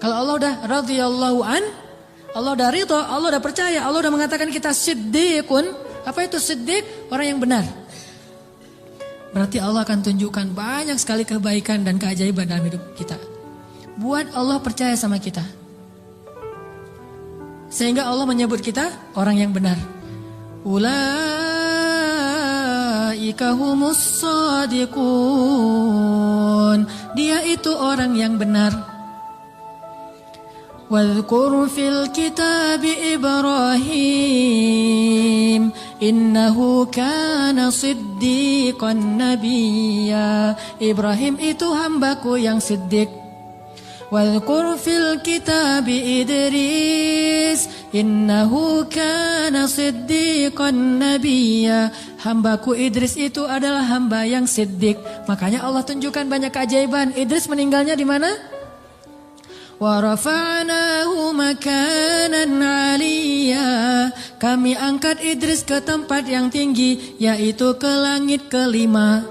Kalau Allah udah radhiyallahu an, Allah udah ridha, Allah udah percaya, Allah udah mengatakan kita siddiqun. Apa itu siddiq? Orang yang benar. Berarti Allah akan tunjukkan banyak sekali kebaikan dan keajaiban dalam hidup kita. Buat Allah percaya sama kita. Sehingga Allah menyebut kita orang yang benar. Ulaika humus shadiqun. Dia itu orang yang benar. Wadhkur fil kitabi Ibrahim innahu kana siddiqan nabiyya. Ibrahim itu hambaku yang siddiq. Wadhkur fil kitabi Idris innahu kana siddiqan nabiyya. Hambaku Idris itu adalah hamba yang siddiq. Makanya Allah tunjukkan banyak keajaiban. Idris meninggalnya di mana? Wa rafa'nahu makanan 'aliyya. Kami angkat Idris ke tempat yang tinggi, yaitu ke langit kelima.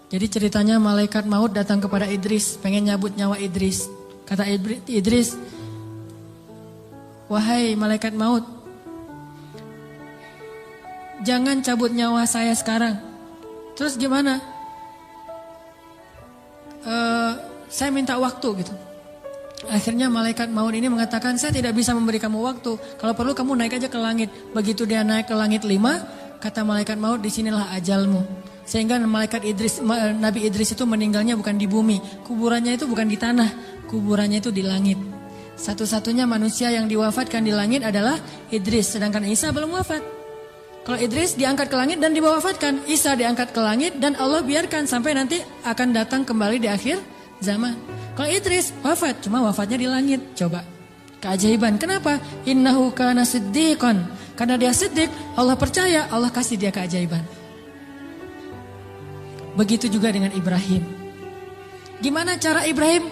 Jadi ceritanya malaikat maut datang kepada Idris, pengen nyabut nyawa Idris. Kata Idris, wahai malaikat maut, jangan cabut nyawa saya sekarang. Terus gimana? Saya minta waktu gitu. Akhirnya malaikat maut ini mengatakan, saya tidak bisa memberi kamu waktu. Kalau perlu kamu naik aja ke langit. Begitu dia naik ke langit 5, kata malaikat maut, disinilah ajalmu. Sehingga Nabi Idris itu meninggalnya bukan di bumi. Kuburannya itu bukan di tanah. Kuburannya itu di langit. Satu-satunya manusia yang diwafatkan di langit adalah Idris. Sedangkan Isa belum wafat. Kalau Idris diangkat ke langit dan diwafatkan. Isa diangkat ke langit dan Allah biarkan sampai nanti akan datang kembali di akhir zaman. Kalau Idris wafat, cuma wafatnya di langit. Coba, keajaiban. Kenapa? Innahu kana siddiqan. Karena dia siddiq, Allah percaya, Allah kasih dia keajaiban. Begitu juga dengan Ibrahim. Gimana cara Ibrahim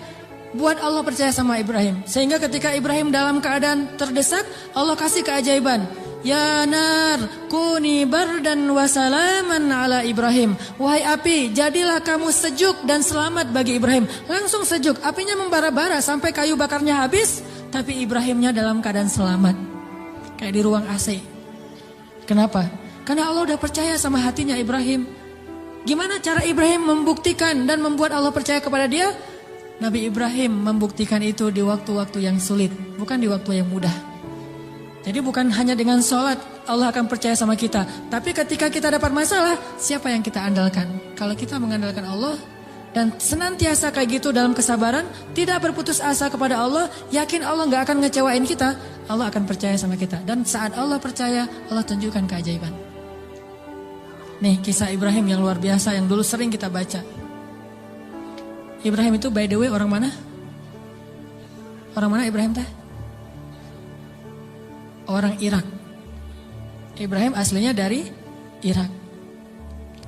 buat Allah percaya sama Ibrahim? Sehingga ketika Ibrahim dalam keadaan terdesak, Allah kasih keajaiban. Ya nar, kuni bardan wa salaman ala Ibrahim. Wahai api, jadilah kamu sejuk dan selamat bagi Ibrahim. Langsung sejuk, apinya membara-bara sampai kayu bakarnya habis, tapi Ibrahimnya dalam keadaan selamat. Kayak di ruang AC. Kenapa? Karena Allah udah percaya sama hatinya Ibrahim. Gimana cara Ibrahim membuktikan dan membuat Allah percaya kepada dia? Nabi Ibrahim membuktikan itu di waktu-waktu yang sulit, bukan di waktu yang mudah. Jadi bukan hanya dengan sholat Allah akan percaya sama kita. Tapi ketika kita dapat masalah, siapa yang kita andalkan? Kalau kita mengandalkan Allah dan senantiasa kayak gitu dalam kesabaran, tidak berputus asa kepada Allah, yakin Allah gak akan ngecewain kita, Allah akan percaya sama kita. Dan saat Allah percaya, Allah tunjukkan keajaiban. Nih kisah Ibrahim yang luar biasa yang dulu sering kita baca. Ibrahim itu by the way orang mana? Orang mana Ibrahim teh? Orang Irak. Ibrahim aslinya dari Irak.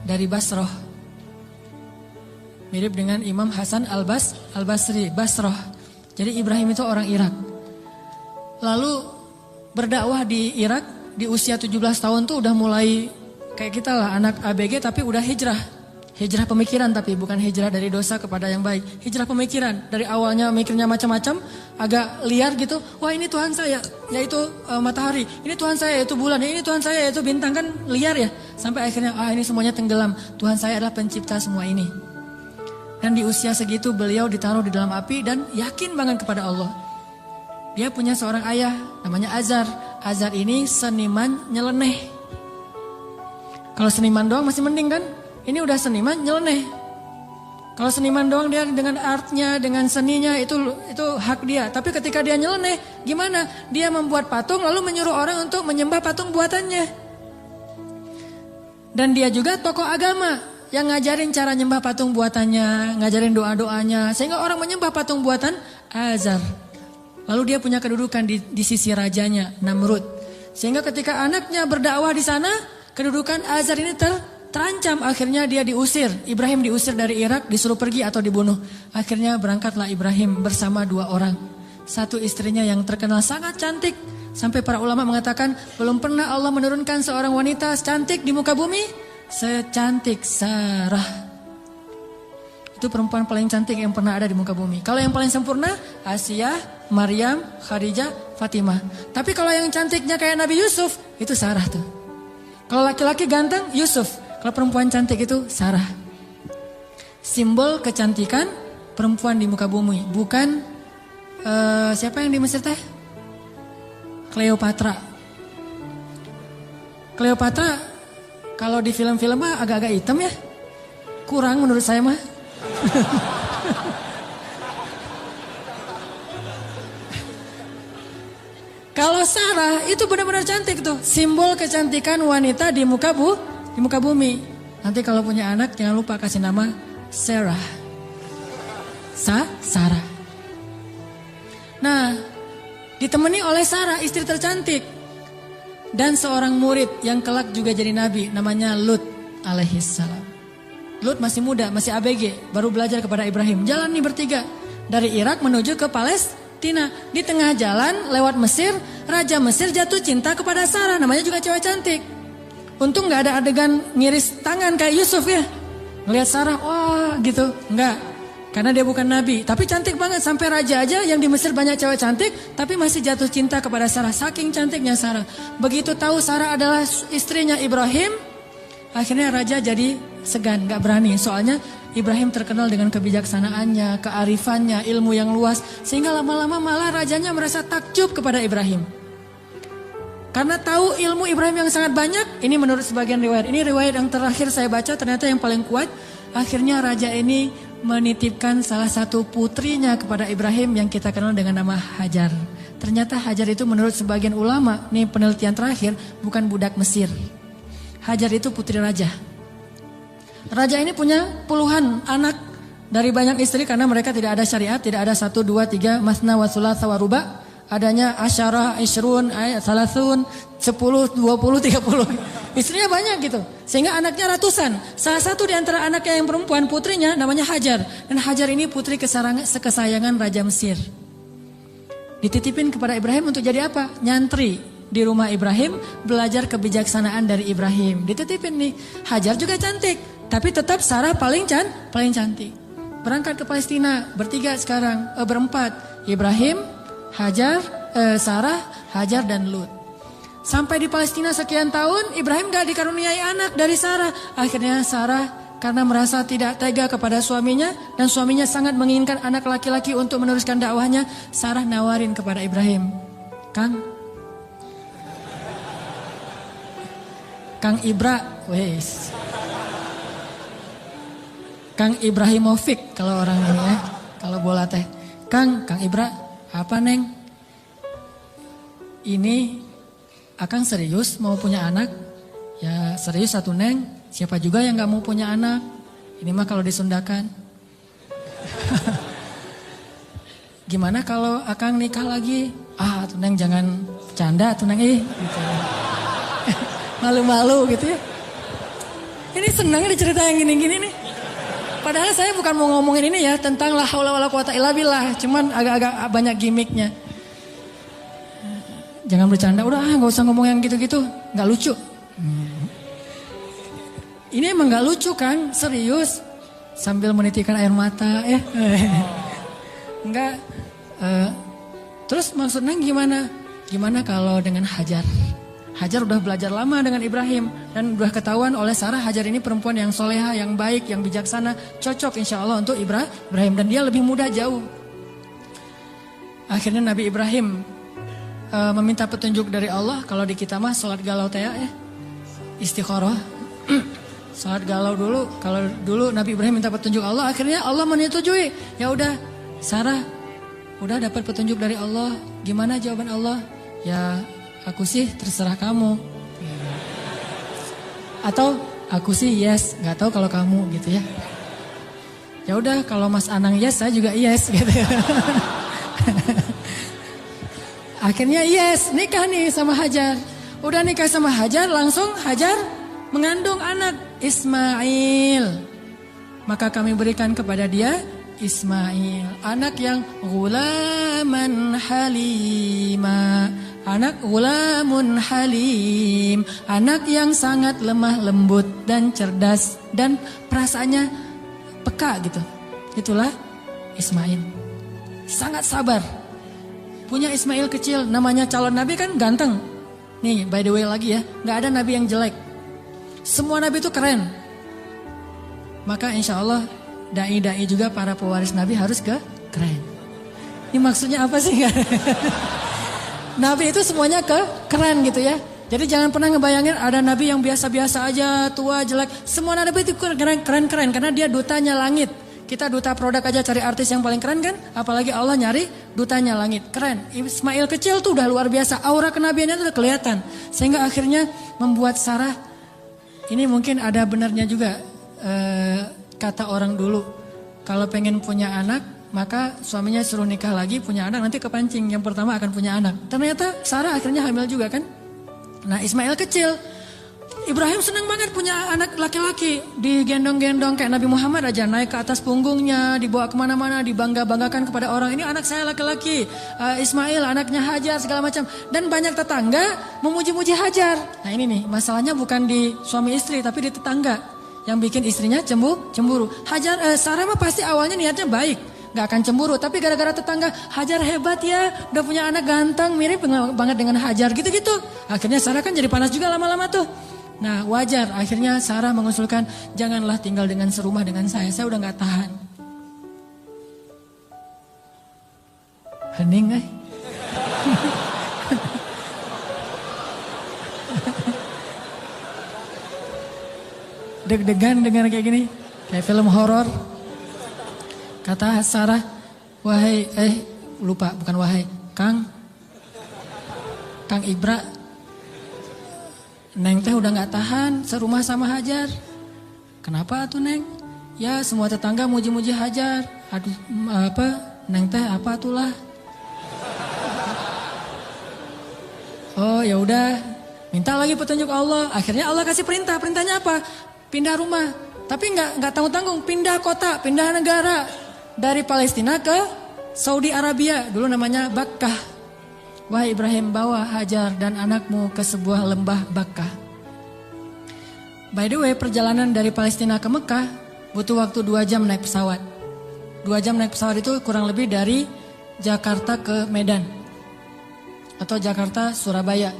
Dari Basrah. Mirip dengan Imam Hasan al-Basri, Basrah. Jadi Ibrahim itu orang Irak. Lalu berdakwah di Irak di usia 17 tahun tuh udah mulai kayak kita lah, anak ABG tapi udah hijrah. Hijrah pemikiran tapi bukan hijrah dari dosa kepada yang baik. Hijrah pemikiran. Dari awalnya mikirnya macam-macam, agak liar gitu. Wah ini Tuhan saya, yaitu matahari. Ini Tuhan saya, yaitu bulan. Ini Tuhan saya, yaitu bintang. Kan liar ya. Sampai akhirnya, ini semuanya tenggelam. Tuhan saya adalah pencipta semua ini. Dan di usia segitu beliau ditaruh di dalam api dan yakin banget kepada Allah. Dia punya seorang ayah, namanya Azar. Azar ini seniman nyeleneh. Kalau seniman doang masih mending kan? Ini udah seniman nyeleneh. Kalau seniman doang dia dengan artnya, dengan seninya itu hak dia. Tapi ketika dia nyeleneh, gimana? Dia membuat patung lalu menyuruh orang untuk menyembah patung buatannya. Dan dia juga tokoh agama yang ngajarin cara nyembah patung buatannya, ngajarin doa-doanya. Sehingga orang menyembah patung buatan Azar. Lalu dia punya kedudukan di sisi rajanya, Namrud. Sehingga ketika anaknya berdakwah di sana, kedudukan Azar ini terancam. Akhirnya dia diusir. Ibrahim diusir dari Irak, disuruh pergi atau dibunuh. Akhirnya berangkatlah Ibrahim bersama 2 orang. Satu istrinya yang terkenal sangat cantik. Sampai para ulama mengatakan belum pernah Allah menurunkan seorang wanita cantik di muka bumi secantik Sarah. Itu perempuan paling cantik yang pernah ada di muka bumi. Kalau yang paling sempurna, Asia, Maryam, Khadijah, Fatimah. Tapi kalau yang cantiknya kayak Nabi Yusuf, itu Sarah tuh. Kalau laki-laki ganteng, Yusuf. Kalau perempuan cantik itu Sarah. Simbol kecantikan perempuan di muka bumi. Bukan siapa yang di Mesir teh? Cleopatra. Cleopatra kalau di film-film mah agak-agak hitam ya. Kurang menurut saya mah. Kalau Sarah itu benar-benar cantik tuh. Simbol kecantikan wanita di muka bumi. Nanti kalau punya anak jangan lupa kasih nama Sarah. Sarah. Nah, ditemani oleh Sarah istri tercantik. Dan seorang murid yang kelak juga jadi nabi namanya Lut alaihissalam. Lut masih muda, masih ABG, baru belajar kepada Ibrahim. Jalan nih bertiga dari Irak menuju ke Palestina. Di tengah jalan lewat Mesir, Raja Mesir jatuh cinta kepada Sarah, namanya juga cewek cantik. Untung gak ada adegan ngiris tangan kayak Yusuf ya. Ngelihat Sarah, wah gitu. Enggak, karena dia bukan nabi. Tapi cantik banget, sampai raja aja yang di Mesir banyak cewek cantik, tapi masih jatuh cinta kepada Sarah. Saking cantiknya Sarah. Begitu tahu Sarah adalah istrinya Ibrahim, akhirnya raja jadi segan, gak berani. Soalnya Ibrahim terkenal dengan kebijaksanaannya, kearifannya, ilmu yang luas. Sehingga lama-lama malah rajanya merasa takjub kepada Ibrahim. Karena tahu ilmu Ibrahim yang sangat banyak, ini menurut sebagian riwayat. Ini riwayat yang terakhir saya baca, ternyata yang paling kuat. Akhirnya raja ini menitipkan salah satu putrinya kepada Ibrahim yang kita kenal dengan nama Hajar. Ternyata Hajar itu menurut sebagian ulama, nih penelitian terakhir, bukan budak Mesir. Hajar itu putri raja. Raja ini punya puluhan anak dari banyak istri karena mereka tidak ada syariat, tidak ada 1, 2, 3, masna wa thulatha wa ruba. Adanya asyarah, isyrun, salasun, 10, 20, 30. Istrinya banyak gitu. Sehingga anaknya ratusan. Salah satu di antara anaknya yang perempuan, putrinya namanya Hajar. Dan Hajar ini putri kesayangan Raja Mesir. Dititipin kepada Ibrahim untuk jadi apa? Nyantri di rumah Ibrahim, belajar kebijaksanaan dari Ibrahim. Dititipin nih. Hajar juga cantik, tapi tetap Sarah paling cantik. Berangkat ke Palestina, bertiga sekarang, berempat. Ibrahim, Hajar, Sarah, Hajar dan Lut. Sampai di Palestina sekian tahun, Ibrahim gak dikaruniai anak dari Sarah. Akhirnya Sarah karena merasa tidak tega kepada suaminya dan suaminya sangat menginginkan anak laki-laki untuk meneruskan dakwahnya, Sarah nawarin kepada Ibrahim, Kang Ibra, wes. Kang Ibrahimovic kalau orang ini ya, kalau bola teh. Kang Ibra, apa neng? Ini Akang serius mau punya anak? Ya serius satu neng, siapa juga yang gak mau punya anak? Ini mah kalau disundakan. Gimana kalau Akang nikah lagi? Tuh neng jangan canda tuh neng gitu. Malu-malu gitu ya. Ini senang dicerita yang gini-gini nih. Padahal saya bukan mau ngomongin ini ya tentang la haula wala quwata illa billah, cuman agak-agak banyak gimmicknya. Jangan bercanda, udah nggak usah ngomong yang gitu-gitu, nggak lucu. Ini emang nggak lucu kan, serius. Sambil menitikkan air mata, enggak. Terus maksudnya gimana? Gimana kalau dengan Hajar? Hajar udah belajar lama dengan Ibrahim dan udah ketahuan oleh Sarah Hajar ini perempuan yang soleha, yang baik, yang bijaksana, cocok insya Allah untuk Ibrahim dan dia lebih muda jauh. Akhirnya Nabi Ibrahim meminta petunjuk dari Allah. Kalau di kita mah sholat galau teh ya, istikharah. Saat galau dulu, kalau dulu Nabi Ibrahim minta petunjuk Allah, akhirnya Allah menyetujui. Ya udah, Sarah udah dapat petunjuk dari Allah. Gimana jawaban Allah? Ya, aku sih terserah kamu. Atau aku sih yes, nggak tahu kalau kamu gitu ya. Ya udah, kalau Mas Anang yes, saya juga yes gitu. Akhirnya yes, nikah nih sama Hajar. Udah nikah sama Hajar, langsung Hajar mengandung anak Ismail. Maka kami berikan kepada dia Ismail, anak yang ghulaman halima, anak ghulamun halim, anak yang sangat lemah lembut dan cerdas dan perasaannya peka gitu. Itulah Ismail. Sangat sabar. Punya Ismail kecil, namanya calon nabi kan ganteng. Nih by the way lagi ya, gak ada nabi yang jelek. Semua nabi itu keren. Maka insya Allah dai-dai juga para pewaris nabi harus keren. Ini maksudnya apa sih? Nabi itu semuanya keren gitu ya. Jadi jangan pernah ngebayangin ada nabi yang biasa-biasa aja, tua, jelek. Semua nabi itu keren-keren karena dia dutanya langit. Kita duta produk aja cari artis yang paling keren kan? Apalagi Allah nyari dutanya langit. Keren. Ismail kecil tuh udah luar biasa. Aura kenabiannya tuh udah kelihatan. Sehingga akhirnya membuat Sarah, ini mungkin ada benarnya juga kata orang dulu. Kalau pengen punya anak, maka suaminya suruh nikah lagi, punya anak, nanti kepancing. Yang pertama akan punya anak. Ternyata Sarah akhirnya hamil juga kan? Nah Ismail kecil. Ibrahim senang banget punya anak laki-laki. Digendong-gendong kayak Nabi Muhammad aja. Naik ke atas punggungnya, dibawa kemana-mana, dibangga-banggakan kepada orang. Ini anak saya laki-laki. Ismail anaknya Hajar segala macam. Dan banyak tetangga memuji-muji Hajar. Nah ini nih masalahnya bukan di suami istri tapi di tetangga. Yang bikin istrinya cemburu. Sarah mah pasti awalnya niatnya baik. Gak akan cemburu. Tapi gara-gara tetangga, Hajar hebat ya. Udah punya anak ganteng, mirip banget dengan Hajar gitu-gitu. Akhirnya Sarah kan jadi panas juga lama-lama tuh. Nah wajar, akhirnya Sarah mengusulkan, janganlah tinggal dengan serumah dengan saya udah gak tahan. Hening Deg-degan dengar kayak gini, kayak film horor. Kata Sarah, wahai, lupa bukan wahai, Kang Ibra, Neng teh udah gak tahan serumah sama Hajar. Kenapa tuh Neng? Ya semua tetangga muji-muji Hajar. Aduh Neng teh apa itulah? Oh ya udah, minta lagi petunjuk Allah. Akhirnya Allah kasih perintah. Perintahnya apa? Pindah rumah. Tapi nggak tanggung-tanggung. Pindah kota, pindah negara. Dari Palestina ke Saudi Arabia. Dulu namanya Bakkah. Wahai Ibrahim, bawa Hajar dan anakmu ke sebuah lembah Bakkah. By the way, perjalanan dari Palestina ke Mekah butuh waktu 2 jam naik pesawat. 2 jam naik pesawat itu kurang lebih dari Jakarta ke Medan. Atau Jakarta Surabaya.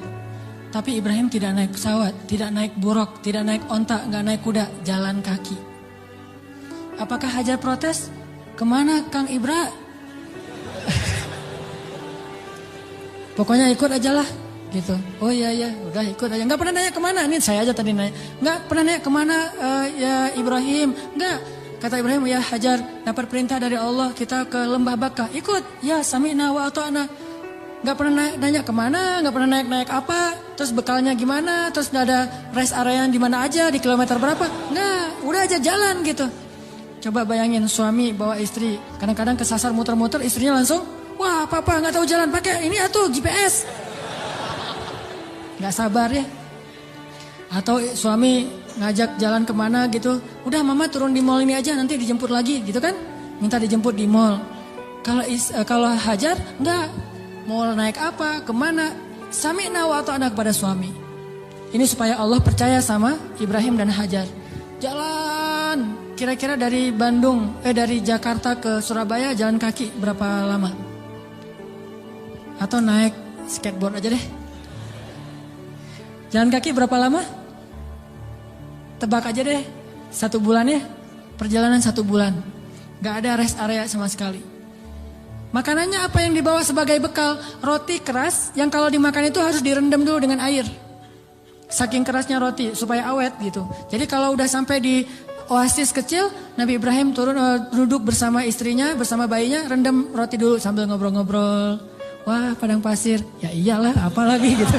Tapi Ibrahim tidak naik pesawat, tidak naik buruk, tidak naik onta, gak naik kuda, jalan kaki. Apakah Hajar protes? Kemana Kang Ibra? Pokoknya ikut aja lah gitu. Oh iya udah ikut aja. Gak pernah nanya kemana, ini saya aja tadi nanya. Gak pernah nanya kemana ya Ibrahim. Gak, kata Ibrahim ya Hajar dapat perintah dari Allah kita ke lembah Bakkah. Ikut, ya sami'na wa ata'na. Gak pernah nanya kemana, gak pernah naik apa. Terus bekalnya gimana, terus gak ada rest area di mana aja, di kilometer berapa. Nggak, udah aja jalan gitu. Coba bayangin suami bawa istri. Kadang-kadang kesasar muter-muter istrinya langsung, wah papa gak tahu jalan, pakai ini atuh GPS. Gak sabar ya. Atau suami ngajak jalan kemana gitu. Udah mama turun di mall ini aja, nanti dijemput lagi gitu kan. Minta dijemput di mall. Kalau Hajar enggak. Mau naik apa, kemana. Sami'na wa ata'na kepada suami. Ini supaya Allah percaya sama Ibrahim dan Hajar. Jalan. Kira-kira dari dari Jakarta ke Surabaya jalan kaki berapa lama? Atau naik skateboard aja deh. Jalan kaki berapa lama? Tebak aja deh. 1 bulan ya. Perjalanan 1 bulan. Gak ada rest area sama sekali. Makanannya apa yang dibawa sebagai bekal? Roti keras yang kalau dimakan itu harus direndam dulu dengan air. saking kerasnya roti supaya awet gitu. Jadi kalau udah sampai di oasis kecil, Nabi Ibrahim turun duduk bersama istrinya, bersama bayinya, rendam roti dulu sambil ngobrol-ngobrol. Wah, padang pasir. Ya iyalah, apalagi gitu.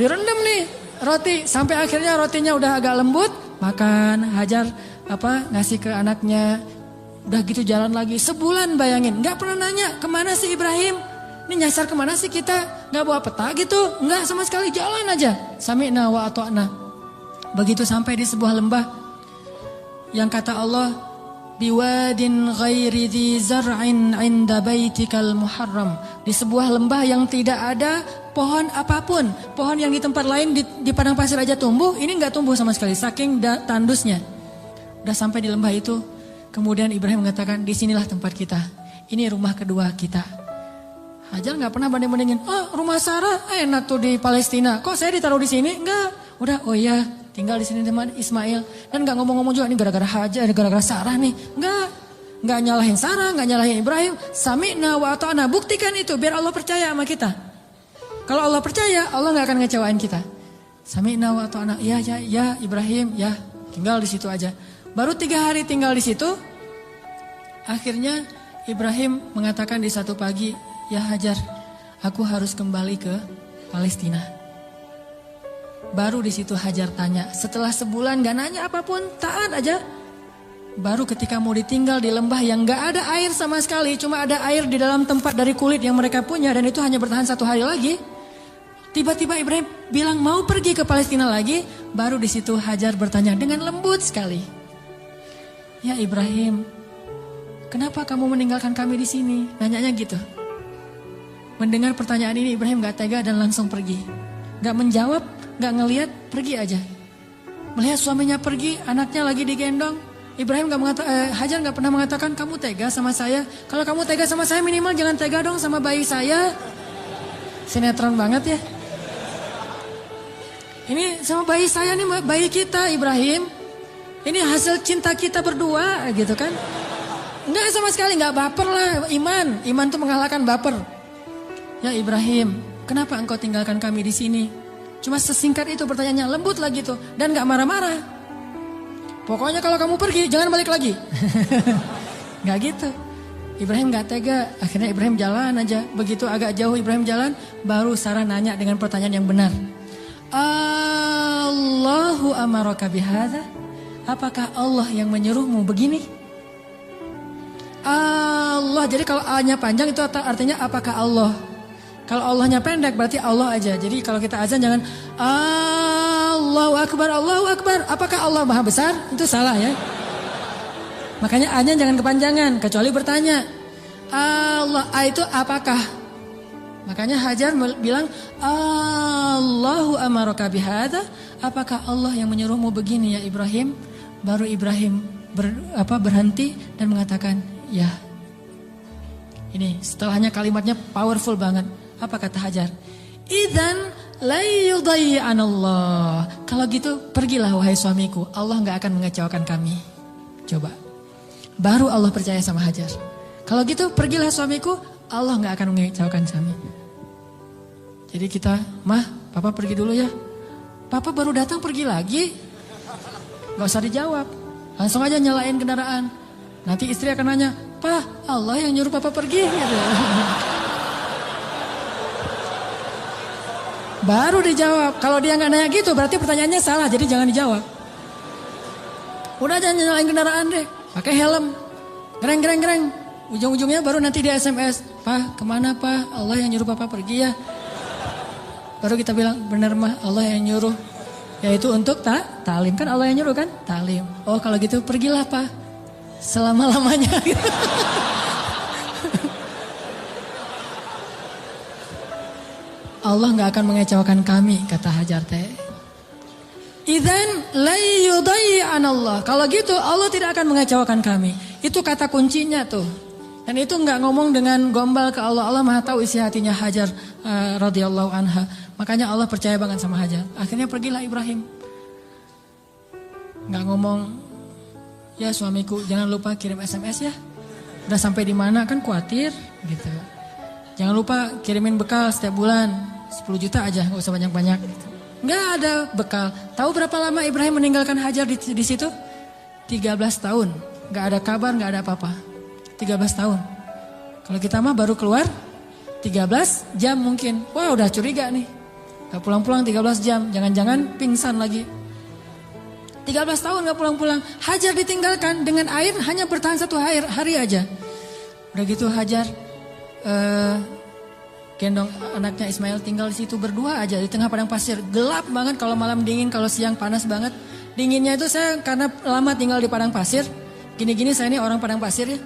Direndam nih roti sampai akhirnya rotinya udah agak lembut, makan. Hajar ngasih ke anaknya. Udah gitu jalan lagi sebulan, bayangin. Nggak pernah nanya kemana sih Ibrahim. Ini nyasar kemana sih kita? Nggak bawa peta gitu? Nggak sama sekali, jalan aja. Sami'na wa ata'na. Begitu sampai di sebuah lembah yang kata Allah, biwadin ghairi dhi zar'in 'inda baitikal muharram. Di sebuah lembah yang tidak ada pohon apapun. Pohon yang di tempat lain di padang pasir aja tumbuh, ini nggak tumbuh sama sekali saking tandusnya. Udah sampai di lembah itu, kemudian Ibrahim mengatakan, disinilah tempat kita. Ini rumah kedua kita. Hajar nggak pernah banding-bandingin, rumah Sarah enak tuh di Palestina, kok saya ditaruh di sini? Enggak, udah oh iya tinggal di sini teman Ismail. Dan nggak ngomong-ngomong juga ini gara-gara Hajar, gara-gara Sarah nih. Nggak nyalahin Sarah, nggak nyalahin Ibrahim. Sami'na wa ata'na, buktikan itu biar Allah percaya sama kita. Kalau Allah percaya, Allah nggak akan ngecewain kita. Sami'na wa ata'na, ya Ibrahim, ya tinggal di situ aja. Baru 3 hari tinggal di situ, akhirnya Ibrahim mengatakan di satu pagi, ya Hajar, aku harus kembali ke Palestina. Baru di situ Hajar tanya, setelah sebulan gak nanya apapun, taat aja. Baru ketika mau ditinggal di lembah yang gak ada air sama sekali, cuma ada air di dalam tempat dari kulit yang mereka punya, dan itu hanya bertahan 1 hari lagi. Tiba-tiba Ibrahim bilang mau pergi ke Palestina lagi. Baru di situ Hajar bertanya dengan lembut sekali, ya Ibrahim, kenapa kamu meninggalkan kami di sini? Nanyanya gitu. Mendengar pertanyaan ini Ibrahim gak tega dan langsung pergi. Gak menjawab, gak ngelihat, pergi aja. Melihat suaminya pergi, anaknya lagi digendong. Ibrahim Hajar gak pernah mengatakan, kamu tega sama saya. Kalau kamu tega sama saya minimal jangan tega dong sama bayi saya. Sinetron banget ya. Ini sama bayi saya nih, bayi kita Ibrahim. Ini hasil cinta kita berdua gitu kan. Enggak sama sekali, gak baper lah. Iman tuh mengalahkan baper. Ya Ibrahim, kenapa engkau tinggalkan kami di sini? Cuma sesingkat itu pertanyaannya, lembut lagi tuh, dan gak marah-marah. Pokoknya kalau kamu pergi, jangan balik lagi. Gak gitu. Ibrahim gak tega, akhirnya Ibrahim jalan aja. Begitu agak jauh Ibrahim jalan, baru Sarah nanya dengan pertanyaan yang benar. Allahu amaraka bihadza? Apakah Allah yang menyuruhmu begini? Allah, jadi kalau A-nya panjang itu artinya apakah Allah? Kalau Allahnya pendek berarti Allah aja. Jadi kalau kita azan jangan Allahu Akbar, Allahu Akbar. Apakah Allah Maha Besar? Itu salah ya. Makanya A-nya jangan kepanjangan, kecuali bertanya. Allah, A itu apakah? Makanya Hajar bilang Allahu amaraka bihadza? Apakah Allah yang menyuruhmu begini ya Ibrahim? Baru Ibrahim berhenti dan mengatakan, ya. Ini setelahnya kalimatnya powerful banget. Apa kata Hajar? Idzan la yudayyi'anallah. Kalau gitu pergilah wahai suamiku, Allah gak akan mengecewakan kami. Coba. Baru Allah percaya sama Hajar. Kalau gitu pergilah suamiku, Allah gak akan mengecewakan kami. Jadi kita, Mah, Papa pergi dulu ya. Papa baru datang pergi lagi. Gak usah dijawab. Langsung aja nyalain kendaraan. Nanti istri akan nanya, Pak, Allah yang nyuruh Papa pergi gitu. Baru dijawab. Kalau dia nggak nanya gitu berarti pertanyaannya salah, jadi jangan dijawab. Udah jangan nyalain kendaraan deh, pakai helm, gereng. Ujung-ujungnya baru nanti dia SMS, Pak kemana Pak? Allah yang nyuruh Papa pergi ya. Baru kita bilang benar Mah, Allah yang nyuruh. Yaitu untuk ta'lim, kan Allah yang nyuruh kan? Ta'lim. Oh kalau gitu pergilah Pak, selama-lamanya. Allah gak akan mengecewakan kami, kata Hajar teh. Idzan la yudayyi'anallah. Kalau gitu Allah tidak akan mengecewakan kami. Itu kata kuncinya tuh. Dan itu gak ngomong dengan gombal ke Allah. Allah Maha tahu isi hatinya Hajar radhiyallahu anha. Makanya Allah percaya banget sama Hajar. Akhirnya pergilah Ibrahim. Gak ngomong, ya suamiku jangan lupa kirim SMS ya. Udah sampai di mana kan khawatir gitu. Jangan lupa kirimin bekal setiap bulan. 10 juta aja, gak usah banyak-banyak. Nggak ada bekal. Tahu berapa lama Ibrahim meninggalkan Hajar di situ? 13 tahun. Nggak ada kabar, nggak ada apa-apa. 13 tahun. Kalau kita mah baru keluar 13 jam mungkin. Wah udah curiga nih. Gak pulang-pulang 13 jam. Jangan-jangan pingsan lagi. 13 tahun gak pulang-pulang. Hajar ditinggalkan dengan air hanya bertahan 1 hari aja. Udah gitu Hajar gendong anaknya Ismail tinggal di situ berdua aja di tengah padang pasir. Gelap banget kalau malam dingin, kalau siang panas banget. Dinginnya itu saya karena lama tinggal di padang pasir. Gini-gini saya ini orang padang pasir ya.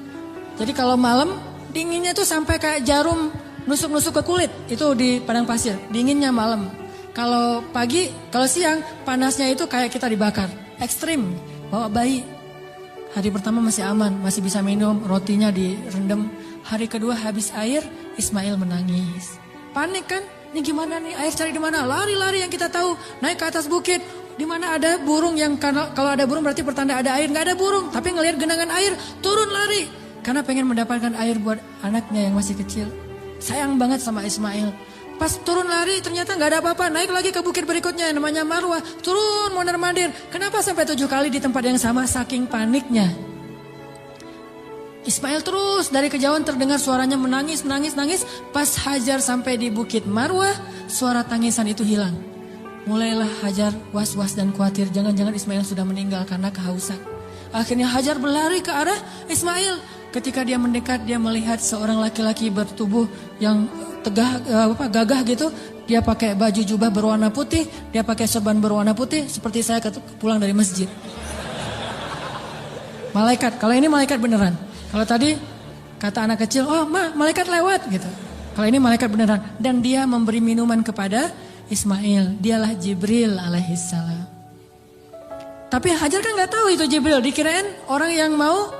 Jadi kalau malam dinginnya tuh sampai kayak jarum nusuk-nusuk ke kulit. Itu di padang pasir. Dinginnya malam. Kalau pagi, kalau siang panasnya itu kayak kita dibakar. Ekstrim, bawa bayi. Hari pertama masih aman, masih bisa minum, rotinya direndam. Hari kedua habis air, Ismail menangis. Panik kan? Ini gimana nih? Air cari di mana? Lari-lari yang kita tahu, naik ke atas bukit. Di mana ada burung yang kalau ada burung berarti pertanda ada air. Nggak ada burung, tapi ngelihat genangan air, turun lari. Karena pengen mendapatkan air buat anaknya yang masih kecil. Sayang banget sama Ismail. Pas turun lari ternyata nggak ada apa-apa. Naik lagi ke bukit berikutnya yang namanya Marwah. Turun mondar-mandir. Kenapa sampai 7 kali di tempat yang sama? Saking paniknya. Ismail terus dari kejauhan terdengar suaranya menangis. Pas Hajar sampai di bukit Marwah, suara tangisan itu hilang. Mulailah Hajar was-was dan khawatir. Jangan-jangan Ismail sudah meninggal karena kehausan. Akhirnya Hajar berlari ke arah Ismail. Ketika dia mendekat, dia melihat seorang laki-laki bertubuh yang gagah gitu. Dia pakai baju jubah berwarna putih, dia pakai sorban berwarna putih, seperti saya pulang dari masjid. Malaikat, kalau ini malaikat beneran. Kalau tadi kata anak kecil, oh malaikat lewat gitu. Kalau ini malaikat beneran. Dan dia memberi minuman kepada Ismail. Dialah Jibril alaihissalam. Tapi Hajar kan nggak tahu itu Jibril. Dikirain orang yang mau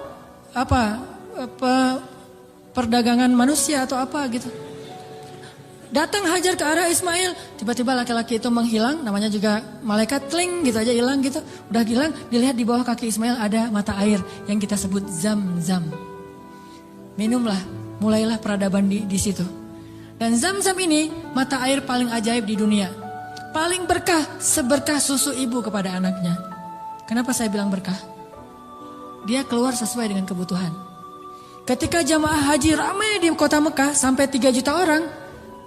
perdagangan manusia atau apa gitu. Datang Hajar ke arah Ismail, tiba-tiba laki-laki itu menghilang, namanya juga malaikat, tling gitu aja hilang gitu. Udah hilang, dilihat di bawah kaki Ismail ada mata air yang kita sebut Zam-Zam. Minumlah, mulailah peradaban di situ. Dan Zam-Zam ini mata air paling ajaib di dunia. Paling berkah, seberkah susu ibu kepada anaknya. Kenapa saya bilang berkah? Dia keluar sesuai dengan kebutuhan. Ketika jamaah haji ramai di kota Mekah sampai 3 juta orang,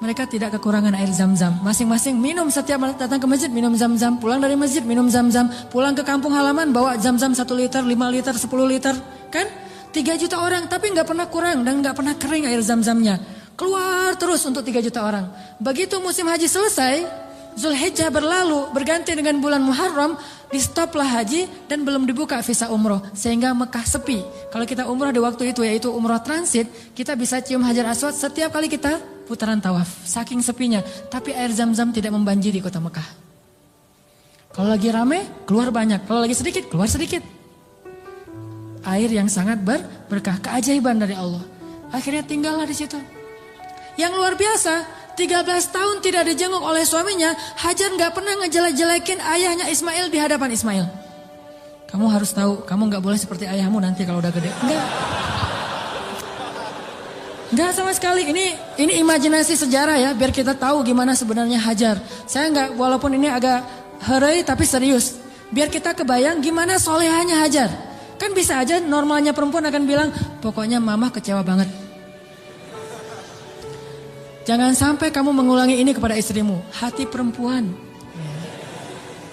mereka tidak kekurangan air Zam-Zam. Masing-masing minum setiap datang ke masjid, minum Zam-Zam. Pulang dari masjid, minum Zam-Zam. Pulang ke kampung halaman, bawa Zam-Zam 1 liter, 5 liter, 10 liter. Kan? 3 juta orang, tapi nggak pernah kurang dan nggak pernah kering air Zam-Zamnya. Keluar terus untuk 3 juta orang. Begitu musim haji selesai, Zulhijjah berlalu, berganti dengan bulan Muharram, di stoplah haji dan belum dibuka visa umroh. Sehingga Mekah sepi. Kalau kita umroh di waktu itu, yaitu umroh transit, kita bisa cium Hajar Aswad setiap kali kita putaran tawaf. Saking sepinya. Tapi air Zam-Zam tidak membanjiri kota Mekah. Kalau lagi rame, keluar banyak. Kalau lagi sedikit, keluar sedikit. Air yang sangat berkah, keajaiban dari Allah. Akhirnya tinggallah di situ. Yang luar biasa, 13 tahun tidak dijenguk oleh suaminya, Hajar nggak pernah ngejelek-jelekin ayahnya Ismail di hadapan Ismail. Kamu harus tahu, kamu nggak boleh seperti ayahmu nanti kalau udah gede. Enggak sama sekali. Ini imajinasi sejarah ya, biar kita tahu gimana sebenarnya Hajar. Saya nggak, walaupun ini agak herai tapi serius. Biar kita kebayang gimana solehanya Hajar. Kan bisa aja normalnya perempuan akan bilang, pokoknya mama kecewa banget. Jangan sampai kamu mengulangi ini kepada istrimu. Hati perempuan.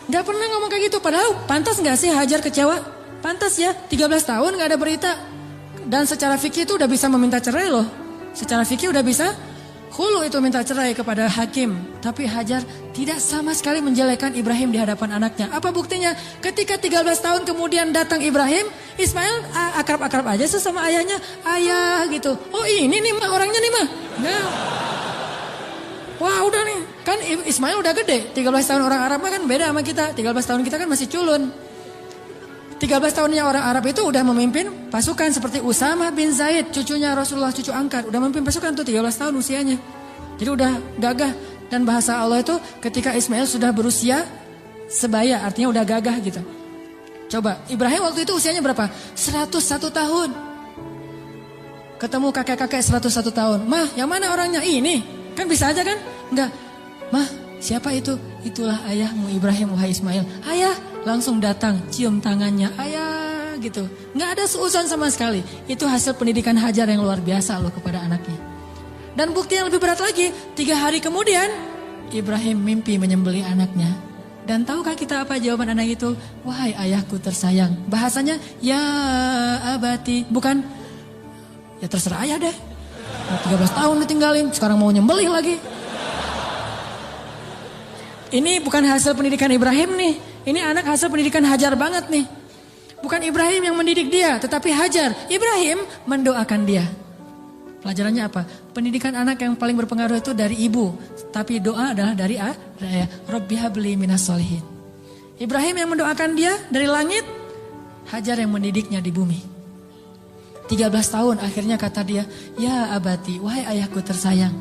Gak pernah ngomong kayak gitu. Padahal pantas gak sih Hajar kecewa? Pantas ya. 13 tahun gak ada berita. Dan secara fikih itu udah bisa meminta cerai loh. Secara fikih udah bisa hulu itu minta cerai kepada hakim. Tapi Hajar tidak sama sekali menjelekkan Ibrahim di hadapan anaknya. Apa buktinya? Ketika 13 tahun kemudian datang Ibrahim, Ismail akrab-akrab aja sama ayahnya. Ayah gitu. Oh ini nih mah orangnya nih mah. Nah. Wah udah nih, kan Ismail udah gede, 13 tahun orang Arab kan beda sama kita, 13 tahun kita kan masih culun. 13 tahunnya orang Arab itu udah memimpin pasukan seperti Usamah bin Zaid, cucunya Rasulullah, cucu angkat, udah memimpin pasukan tuh 13 tahun usianya. Jadi udah gagah, dan bahasa Allah itu ketika Ismail sudah berusia sebaya, artinya udah gagah gitu. Coba, Ibrahim waktu itu usianya berapa? 101 tahun. Ketemu kakek-kakek 101 tahun, mah yang mana orangnya? Ini. Kan bisa aja kan? Enggak. Mah, siapa itu? Itulah ayahmu Ibrahim, wahai Ismail. Ayah, langsung datang, cium tangannya. Ayah, gitu. Nggak ada seuzon sama sekali. Itu hasil pendidikan Hajar yang luar biasa loh kepada anaknya. Dan bukti yang lebih berat lagi, 3 hari kemudian Ibrahim mimpi menyembelih anaknya. Dan tahukah kita apa jawaban anak itu? Wahai ayahku tersayang. Bahasanya, ya abati. Bukan, ya terserah ayah deh. 13 tahun ditinggalin, sekarang mau nyembelih lagi. Ini bukan hasil pendidikan Ibrahim nih. Ini anak hasil pendidikan Hajar banget nih. Bukan Ibrahim yang mendidik dia, tetapi Hajar. Ibrahim mendoakan dia. Pelajarannya apa? Pendidikan anak yang paling berpengaruh itu dari ibu. Tapi doa adalah dari ayah. Rabbi habli minas solihin. Ibrahim yang mendoakan dia dari langit. Hajar yang mendidiknya di bumi. 13 tahun akhirnya kata dia, ya abati, wahai ayahku tersayang.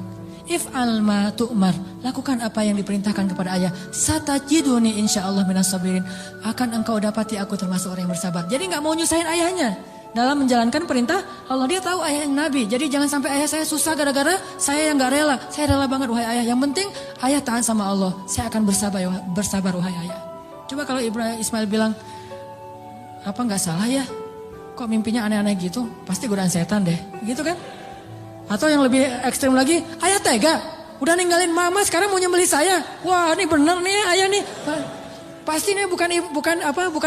If'al ma tu'mar, lakukan apa yang diperintahkan kepada ayah. Satajiduni insyaallah minas sabirin. Akan engkau dapati aku termasuk orang yang bersabar. Jadi gak mau nyusahin ayahnya dalam menjalankan perintah Allah. Dia tahu ayah yang nabi. Jadi jangan sampai ayah saya susah gara-gara saya yang gak rela. Saya rela banget wahai ayah. Yang penting ayah taat sama Allah. Saya akan bersabar wahai ayah. Coba kalau Ismail bilang, apa gak salah ya? Kok mimpinya aneh-aneh gitu? Pasti godaan setan deh. Gitu kan? Atau yang lebih ekstrim lagi, ayah tega, udah ninggalin mama sekarang mau nyembelih saya. Wah, ini bener nih ayah nih. Pasti nih bukan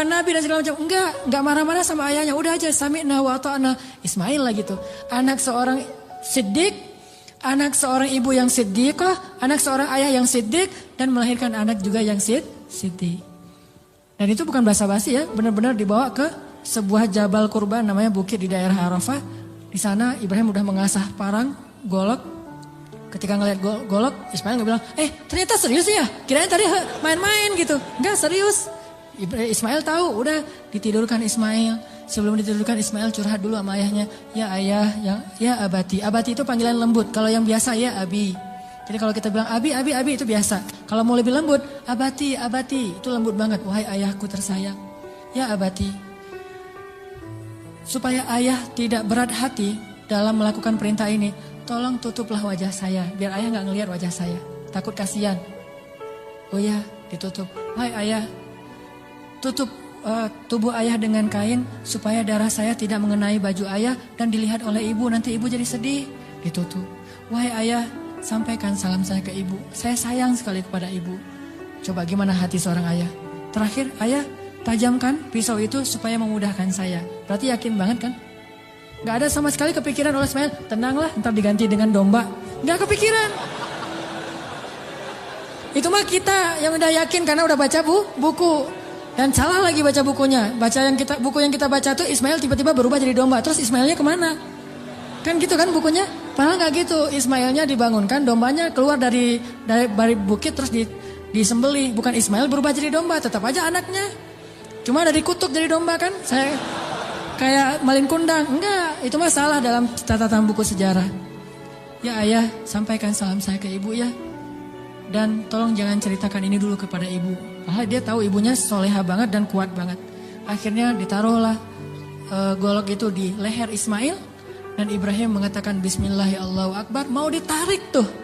nabi dan segala macam. Enggak marah-marah sama ayahnya. Udah aja sami'na wa ata'na. Ismail lah gitu. Anak seorang siddiq, anak seorang ibu yang siddiqah, anak seorang ayah yang siddiq dan melahirkan anak juga yang siddiq. Dan itu bukan basa-basi ya, benar-benar dibawa ke sebuah jabal kurban namanya bukit di daerah Arafah. Di sana Ibrahim udah mengasah parang, golok. Ketika ngeliat golok, Ismail nggak bilang, ternyata serius ya? Kirain tadi main-main gitu. Enggak, serius. Ismail tahu, udah ditidurkan Ismail. Sebelum ditidurkan Ismail curhat dulu sama ayahnya. Ya ayah, ya abati. Abati itu panggilan lembut. Kalau yang biasa ya abi. Jadi kalau kita bilang abi itu biasa. Kalau mau lebih lembut, abati. Itu lembut banget. Wahai ayahku tersayang. Ya abati. Supaya ayah tidak berat hati dalam melakukan perintah ini, tolong tutuplah wajah saya, biar ayah gak ngelihat wajah saya. Takut kasihan. Oh ya, ditutup. Hai ayah, tutup tubuh ayah dengan kain, supaya darah saya tidak mengenai baju ayah dan dilihat oleh ibu, nanti ibu jadi sedih. Ditutup. Wahai ayah, sampaikan salam saya ke ibu. Saya sayang sekali kepada ibu. Coba gimana hati seorang ayah. Terakhir, ayah, tajamkan pisau itu supaya memudahkan saya. Berarti yakin banget kan? Gak ada sama sekali kepikiran oleh Ismail, tenanglah ntar diganti dengan domba. Gak kepikiran. Itu mah kita yang udah yakin karena udah baca buku. Dan salah lagi baca bukunya. Buku yang kita baca tuh Ismail tiba-tiba berubah jadi domba. Terus Ismailnya kemana? Kan gitu kan bukunya? Padahal gak gitu. Ismailnya dibangunkan, dombanya keluar dari bukit terus disembelih. Bukan Ismail berubah jadi domba, tetap aja anaknya. Cuma ada dikutuk jadi domba kan? Saya kayak malin kundang. Enggak, itu mah salah dalam catatan buku sejarah. Ya ayah, sampaikan salam saya ke ibu ya. Dan tolong jangan ceritakan ini dulu kepada ibu. Padahal dia tahu ibunya soleha banget dan kuat banget. Akhirnya ditaruhlah golok itu di leher Ismail. Dan Ibrahim mengatakan Bismillah ya Allahu Akbar. Mau ditarik tuh.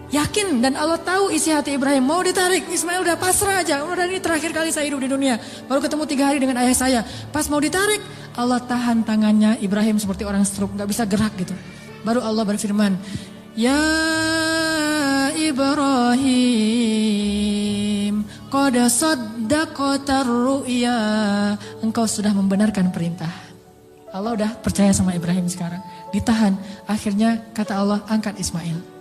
Yakin dan Allah tahu isi hati Ibrahim. Mau ditarik, Ismail udah pasrah aja. Udah ini terakhir kali saya hidup di dunia. Baru ketemu 3 hari dengan ayah saya. Pas mau ditarik, Allah tahan tangannya Ibrahim seperti orang stroke. Gak bisa gerak gitu. Baru Allah berfirman, Ya Ibrahim, qad saddaqtar ru'ya. Engkau sudah membenarkan perintah. Allah udah percaya sama Ibrahim sekarang. Ditahan. Akhirnya kata Allah, angkat Ismail.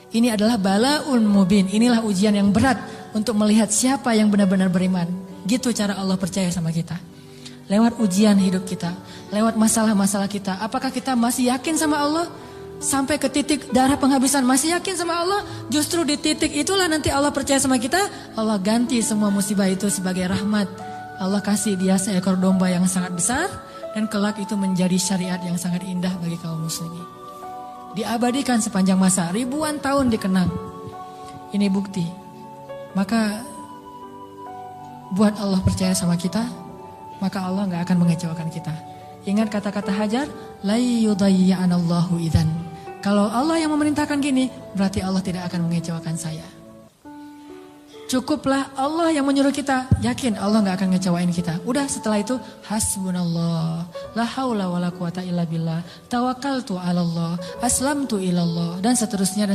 Ini adalah balaun mubin. Inilah ujian yang berat untuk melihat siapa yang benar-benar beriman. Gitu cara Allah percaya sama kita. Lewat ujian hidup kita. Lewat masalah-masalah kita. Apakah kita masih yakin sama Allah? Sampai ke titik darah penghabisan masih yakin sama Allah? Justru di titik itulah nanti Allah percaya sama kita. Allah ganti semua musibah itu sebagai rahmat. Allah kasih dia seekor domba yang sangat besar. Dan kelak itu menjadi syariat yang sangat indah bagi kaum muslimin. Diabadikan sepanjang masa, ribuan tahun dikenang. Ini bukti. Maka buat Allah percaya sama kita, maka Allah gak akan mengecewakan kita. Ingat kata-kata Hajar, la yudayya'anallahu idzan. Kalau Allah yang memerintahkan gini, berarti Allah tidak akan mengecewakan saya. Cukuplah Allah yang menyuruh kita, yakin Allah gak akan ngecewain kita. Udah setelah itu, hasbunallah, la haula wa la quwata illa billah, tawakkaltu ala Allah, aslamtu ilallah, dan seterusnya.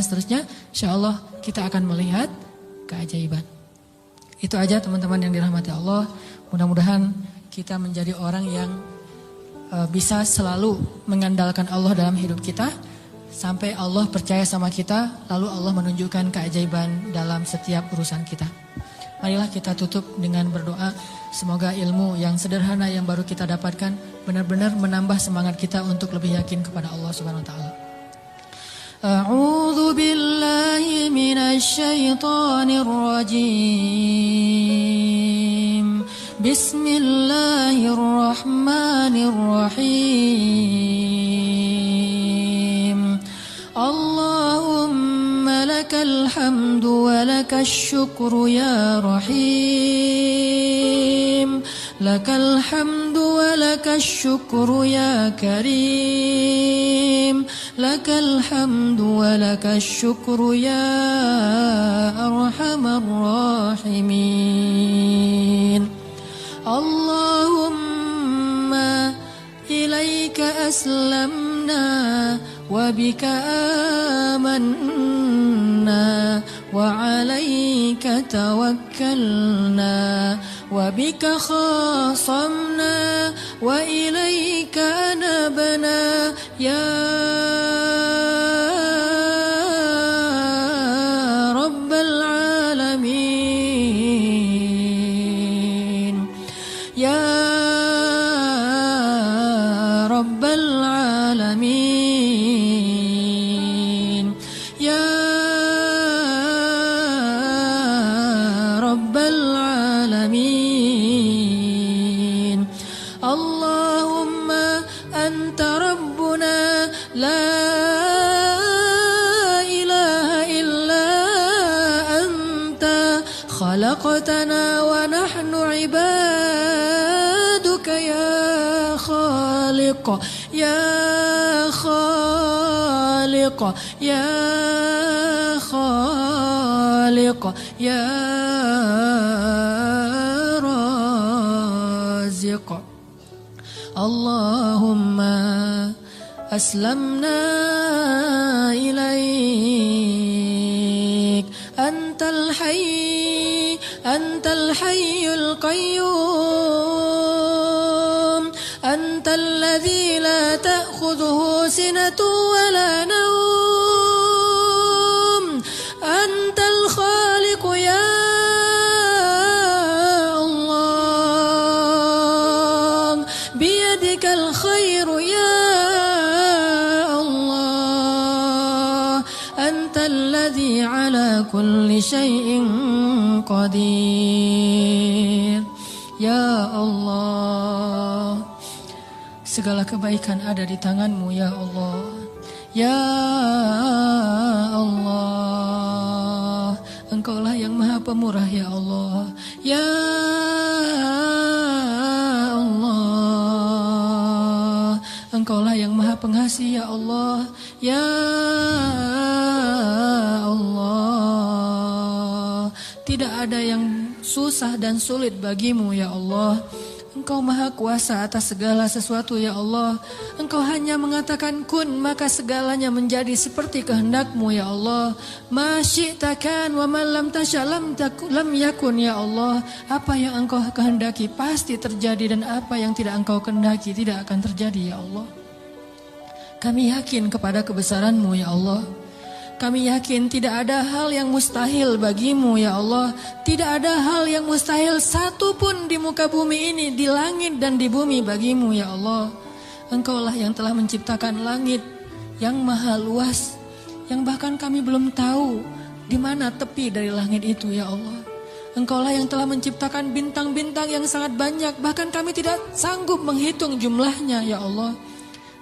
Insya Allah kita akan melihat keajaiban. Itu aja teman-teman yang dirahmati Allah. Mudah-mudahan kita menjadi orang yang bisa selalu mengandalkan Allah dalam hidup kita. Sampai Allah percaya sama kita, lalu Allah menunjukkan keajaiban dalam setiap urusan kita. Marilah kita tutup dengan berdoa. Semoga ilmu yang sederhana yang baru kita dapatkan benar-benar menambah semangat kita untuk lebih yakin kepada Allah Subhanahu wa taala. A'udzu billahi minasy syaithanir rajim. Bismillahirrahmanirrahim. Allahumma lakal hamdu wa lakal syukru ya rahim. Lakal hamdu wa lakal syukru ya karim. Lakal hamdu wa lakal syukru ya arhamar rahimin. Allahumma ilaika aslamna wa bika amanna wa alaika tawakkalna wa bika khasamna wa ilaika anabna ya rabbal alamin ya rabbal alamin ya rabbal alamin. Allahumma anta rabbuna la ilaha illa anta khalaqtana wa nahnu ibaduka ya khaliq ya khaliq ya khaliq ya raziq. Allahumma aslamna ilaik antal hayyul qayyum antal ladzi la ta'khudhuhu sinatun wa la nawm antal khaliq ya Allah biyadikal khairu ya Allah antal ladzi ala kulli syai'in qadir. Ya Allah, segala kebaikan ada di tangan-Mu ya Allah. Ya Allah, Engkaulah yang maha pemurah ya Allah. Ya Allah, Engkaulah yang maha pengasih ya Allah. Ya Allah, tidak ada yang susah dan sulit bagimu ya Allah. Engkau maha kuasa atas segala sesuatu ya Allah. Engkau hanya mengatakan kun, maka segalanya menjadi seperti kehendak-Mu ya Allah. Ma syi'ta kan wa ma lam tasya lam yakun ya Allah. Apa yang Engkau kehendaki pasti terjadi, dan apa yang tidak Engkau kehendaki tidak akan terjadi ya Allah. Kami yakin kepada kebesaran-Mu ya Allah. Kami yakin tidak ada hal yang mustahil bagimu ya Allah. Tidak ada hal yang mustahil satupun di muka bumi ini, di langit dan di bumi bagimu ya Allah. Engkaulah yang telah menciptakan langit yang maha luas, yang bahkan kami belum tahu di mana tepi dari langit itu ya Allah. Engkaulah yang telah menciptakan bintang-bintang yang sangat banyak, bahkan kami tidak sanggup menghitung jumlahnya ya Allah.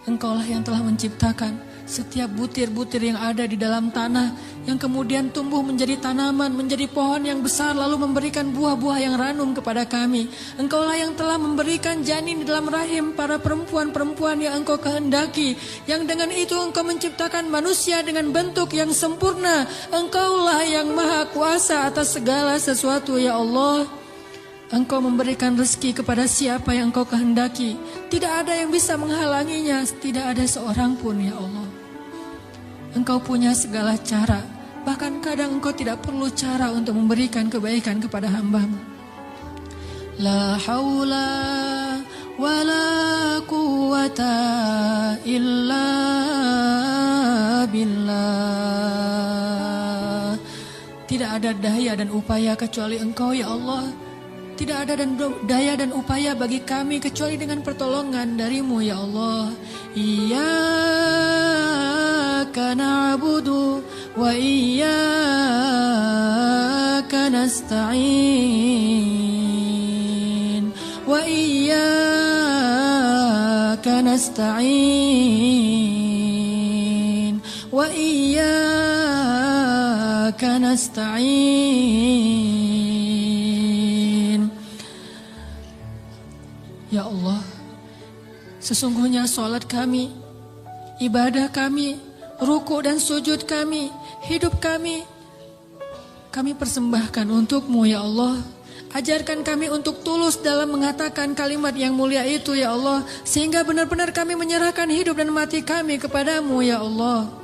Engkaulah yang telah menciptakan setiap butir-butir yang ada di dalam tanah yang kemudian tumbuh menjadi tanaman, menjadi pohon yang besar, lalu memberikan buah-buah yang ranum kepada kami. Engkaulah yang telah memberikan janin di dalam rahim para perempuan-perempuan yang Engkau kehendaki, yang dengan itu Engkau menciptakan manusia dengan bentuk yang sempurna. Engkaulah yang maha kuasa atas segala sesuatu, ya Allah. Engkau memberikan rezeki kepada siapa yang Engkau kehendaki. Tidak ada yang bisa menghalanginya, tidak ada seorang pun, ya Allah. Engkau punya segala cara, bahkan kadang Engkau tidak perlu cara untuk memberikan kebaikan kepada hamba-Mu. La haula wa la quwata illa billah. Tidak ada daya dan upaya kecuali Engkau, ya Allah. Tidak ada daya dan upaya bagi kami kecuali dengan pertolongan dari-Mu, ya Allah. Iyyaka na'budu wa iyyaka nasta'in. Wa iyyaka nasta'in. Wa iyyaka nasta'in. Ya Allah, sesungguhnya salat kami, ibadah kami, ruku dan sujud kami, hidup kami persembahkan untuk-Mu, ya Allah. Ajarkan kami untuk tulus dalam mengatakan kalimat yang mulia itu, ya Allah, sehingga benar-benar kami menyerahkan hidup dan mati kami kepadamu, ya Allah.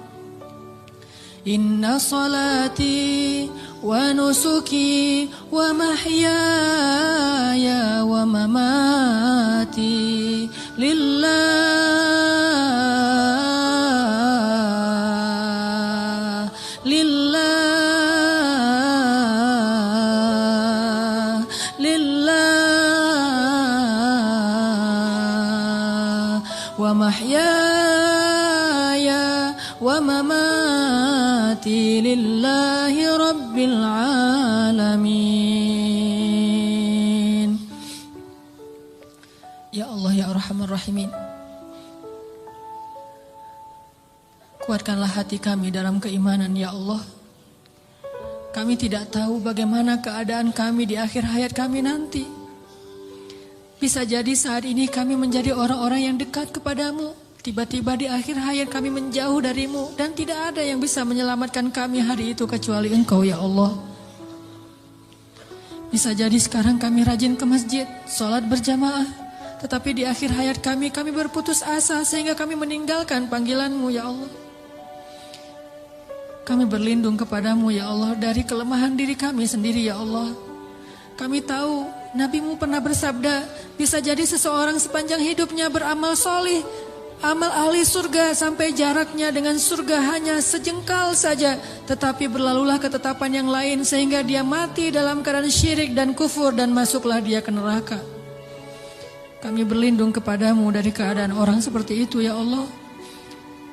Inna salati wa nusuki wa mahyaya wa mamati lillah wa mahyaya wa mamati lillahi rabbil alamin. Ya Allah, ya Arhamar Rahimin, kuatkanlah hati kami dalam keimanan, ya Allah. Kami tidak tahu bagaimana keadaan kami di akhir hayat kami nanti. Bisa jadi saat ini kami menjadi orang-orang yang dekat kepadamu. Tiba-tiba di akhir hayat kami menjauh darimu. Dan tidak ada yang bisa menyelamatkan kami hari itu kecuali Engkau, ya Allah. Bisa jadi sekarang kami rajin ke masjid, sholat berjamaah. Tetapi di akhir hayat kami berputus asa sehingga kami meninggalkan panggilan-Mu, ya Allah. Kami berlindung kepadamu, ya Allah, dari kelemahan diri kami sendiri, ya Allah. Kami tahu Nabi-Mu pernah bersabda, bisa jadi seseorang sepanjang hidupnya beramal solih, amal ahli surga sampai jaraknya dengan surga hanya sejengkal saja, tetapi berlalulah ketetapan yang lain sehingga dia mati dalam keadaan syirik dan kufur dan masuklah dia ke neraka. Kami berlindung kepadamu dari keadaan orang seperti itu, ya Allah.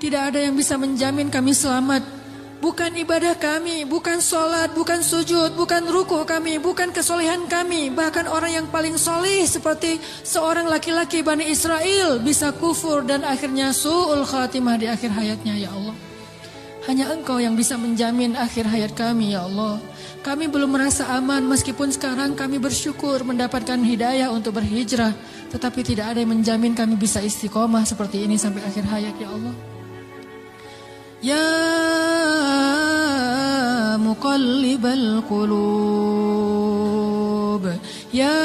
Tidak ada yang bisa menjamin kami selamat. Bukan ibadah kami, bukan sholat, bukan sujud, bukan ruku kami, bukan kesolehan kami. Bahkan orang yang paling soleh seperti seorang laki-laki Bani Israel bisa kufur dan akhirnya su'ul khatimah di akhir hayatnya, ya Allah. Hanya Engkau yang bisa menjamin akhir hayat kami, ya Allah. Kami belum merasa aman meskipun sekarang kami bersyukur mendapatkan hidayah untuk berhijrah. Tetapi tidak ada yang menjamin kami bisa istiqomah seperti ini sampai akhir hayat, ya Allah. Ya muqallibal qulub, ya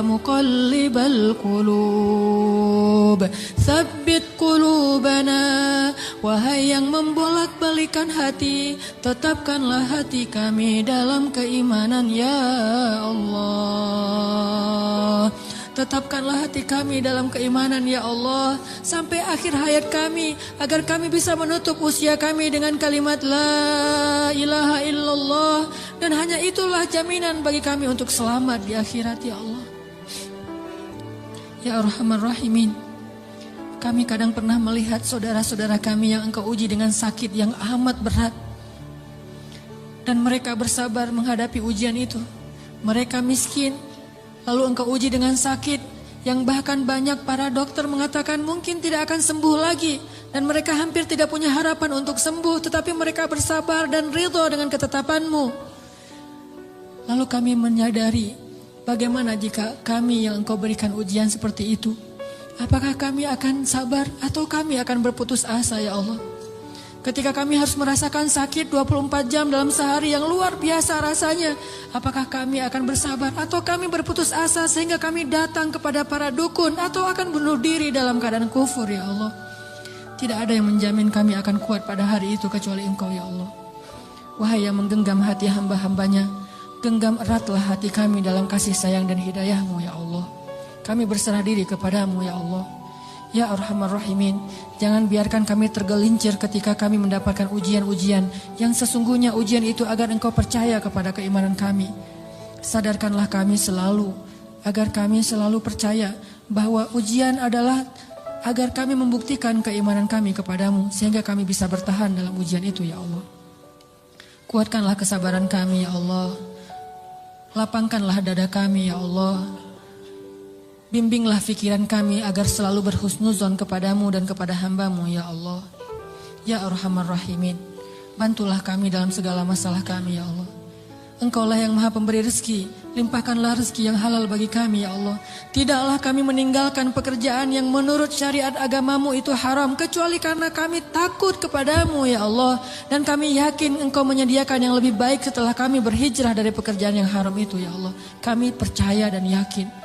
muqallibal qulub, tsabbit qulubana. Wahai yang membolak-balikan hati, tetapkanlah hati kami dalam keimanan, ya Allah. Tetapkanlah hati kami dalam keimanan, ya Allah, sampai akhir hayat kami, agar kami bisa menutup usia kami dengan kalimat La ilaha illallah. Dan hanya itulah jaminan bagi kami untuk selamat di akhirat, ya Allah. Ya Arhamar Rahimin, kami kadang pernah melihat saudara-saudara kami yang Engkau uji dengan sakit yang amat berat. Dan mereka bersabar menghadapi ujian itu. Mereka miskin, lalu Engkau uji dengan sakit yang bahkan banyak para dokter mengatakan mungkin tidak akan sembuh lagi, dan mereka hampir tidak punya harapan untuk sembuh, tetapi mereka bersabar dan ridho dengan ketetapan-Mu. Lalu kami menyadari, bagaimana jika kami yang Engkau berikan ujian seperti itu? Apakah kami akan sabar atau kami akan berputus asa ya Allah? Ketika kami harus merasakan sakit 24 jam dalam sehari yang luar biasa rasanya, apakah kami akan bersabar atau kami berputus asa sehingga kami datang kepada para dukun atau akan bunuh diri dalam keadaan kufur ya Allah? Tidak ada yang menjamin kami akan kuat pada hari itu kecuali Engkau ya Allah. Wahai yang menggenggam hati hamba-hambanya, genggam eratlah hati kami dalam kasih sayang dan hidayah-Mu ya Allah. Kami berserah diri kepadamu ya Allah. Ya Arhamar Rahimin, jangan biarkan kami tergelincir ketika kami mendapatkan ujian-ujian yang sesungguhnya ujian itu agar Engkau percaya kepada keimanan kami. Sadarkanlah kami selalu, agar kami selalu percaya bahwa ujian adalah agar kami membuktikan keimanan kami kepadamu, sehingga kami bisa bertahan dalam ujian itu ya Allah. Kuatkanlah kesabaran kami ya Allah. Lapangkanlah dada kami ya Allah. Bimbinglah fikiran kami agar selalu berhusnuzon kepadamu dan kepada hamba-Mu ya Allah. Ya Arhamar Rahimin, bantulah kami dalam segala masalah kami ya Allah. Engkaulah yang maha pemberi rezeki, limpahkanlah rezeki yang halal bagi kami ya Allah. Tidaklah kami meninggalkan pekerjaan yang menurut syariat agama-Mu itu haram, kecuali karena kami takut kepadamu ya Allah. Dan kami yakin Engkau menyediakan yang lebih baik setelah kami berhijrah dari pekerjaan yang haram itu ya Allah. Kami percaya dan yakin.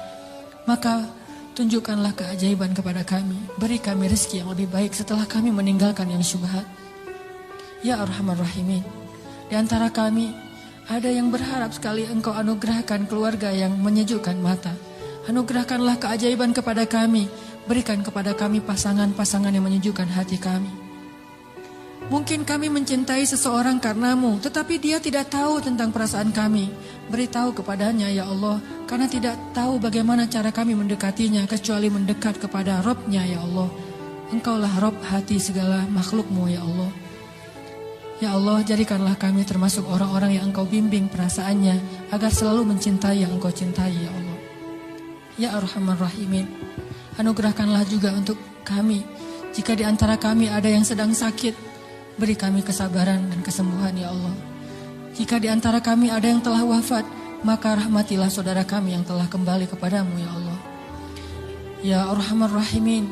Maka tunjukkanlah keajaiban kepada kami. Beri kami rezeki yang lebih baik setelah kami meninggalkan yang syubhat. Ya Arhamar Rahimin, di antara kami ada yang berharap sekali Engkau anugerahkan keluarga yang menyejukkan mata. Anugerahkanlah keajaiban kepada kami. Berikan kepada kami pasangan-pasangan yang menyejukkan hati kami. Mungkin kami mencintai seseorang karenamu, tetapi dia tidak tahu tentang perasaan kami. Beritahu kepadanya ya Allah, karena tidak tahu bagaimana cara kami mendekatinya kecuali mendekat kepada Rabb-Nya ya Allah. Engkaulah Rabb hati segala makhluk-Mu ya Allah. Ya Allah, jadikanlah kami termasuk orang-orang yang Engkau bimbing perasaannya agar selalu mencintai yang Engkau cintai ya Allah. Ya Arhamar Rahimin, anugerahkanlah juga untuk kami. Jika di antara kami ada yang sedang sakit, beri kami kesabaran dan kesembuhan ya Allah. Jika di antara kami ada yang telah wafat, maka rahmatilah saudara kami yang telah kembali kepadamu ya Allah. Ya Arhamar Rahimin,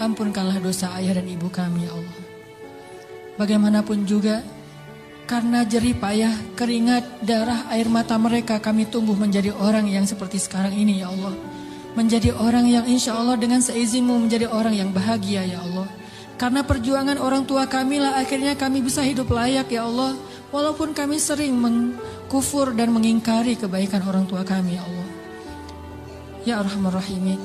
ampunkanlah dosa ayah dan ibu kami ya Allah. Bagaimanapun juga, karena jerih payah, keringat, darah, air mata mereka, kami tumbuh menjadi orang yang seperti sekarang ini ya Allah. Menjadi orang yang insya Allah dengan seizinmu menjadi orang yang bahagia ya Allah. Karena perjuangan orang tua kami lah akhirnya kami bisa hidup layak ya Allah. Walaupun kami sering mengkufur dan mengingkari kebaikan orang tua kami ya Allah. Ya Arhamar Rahimin,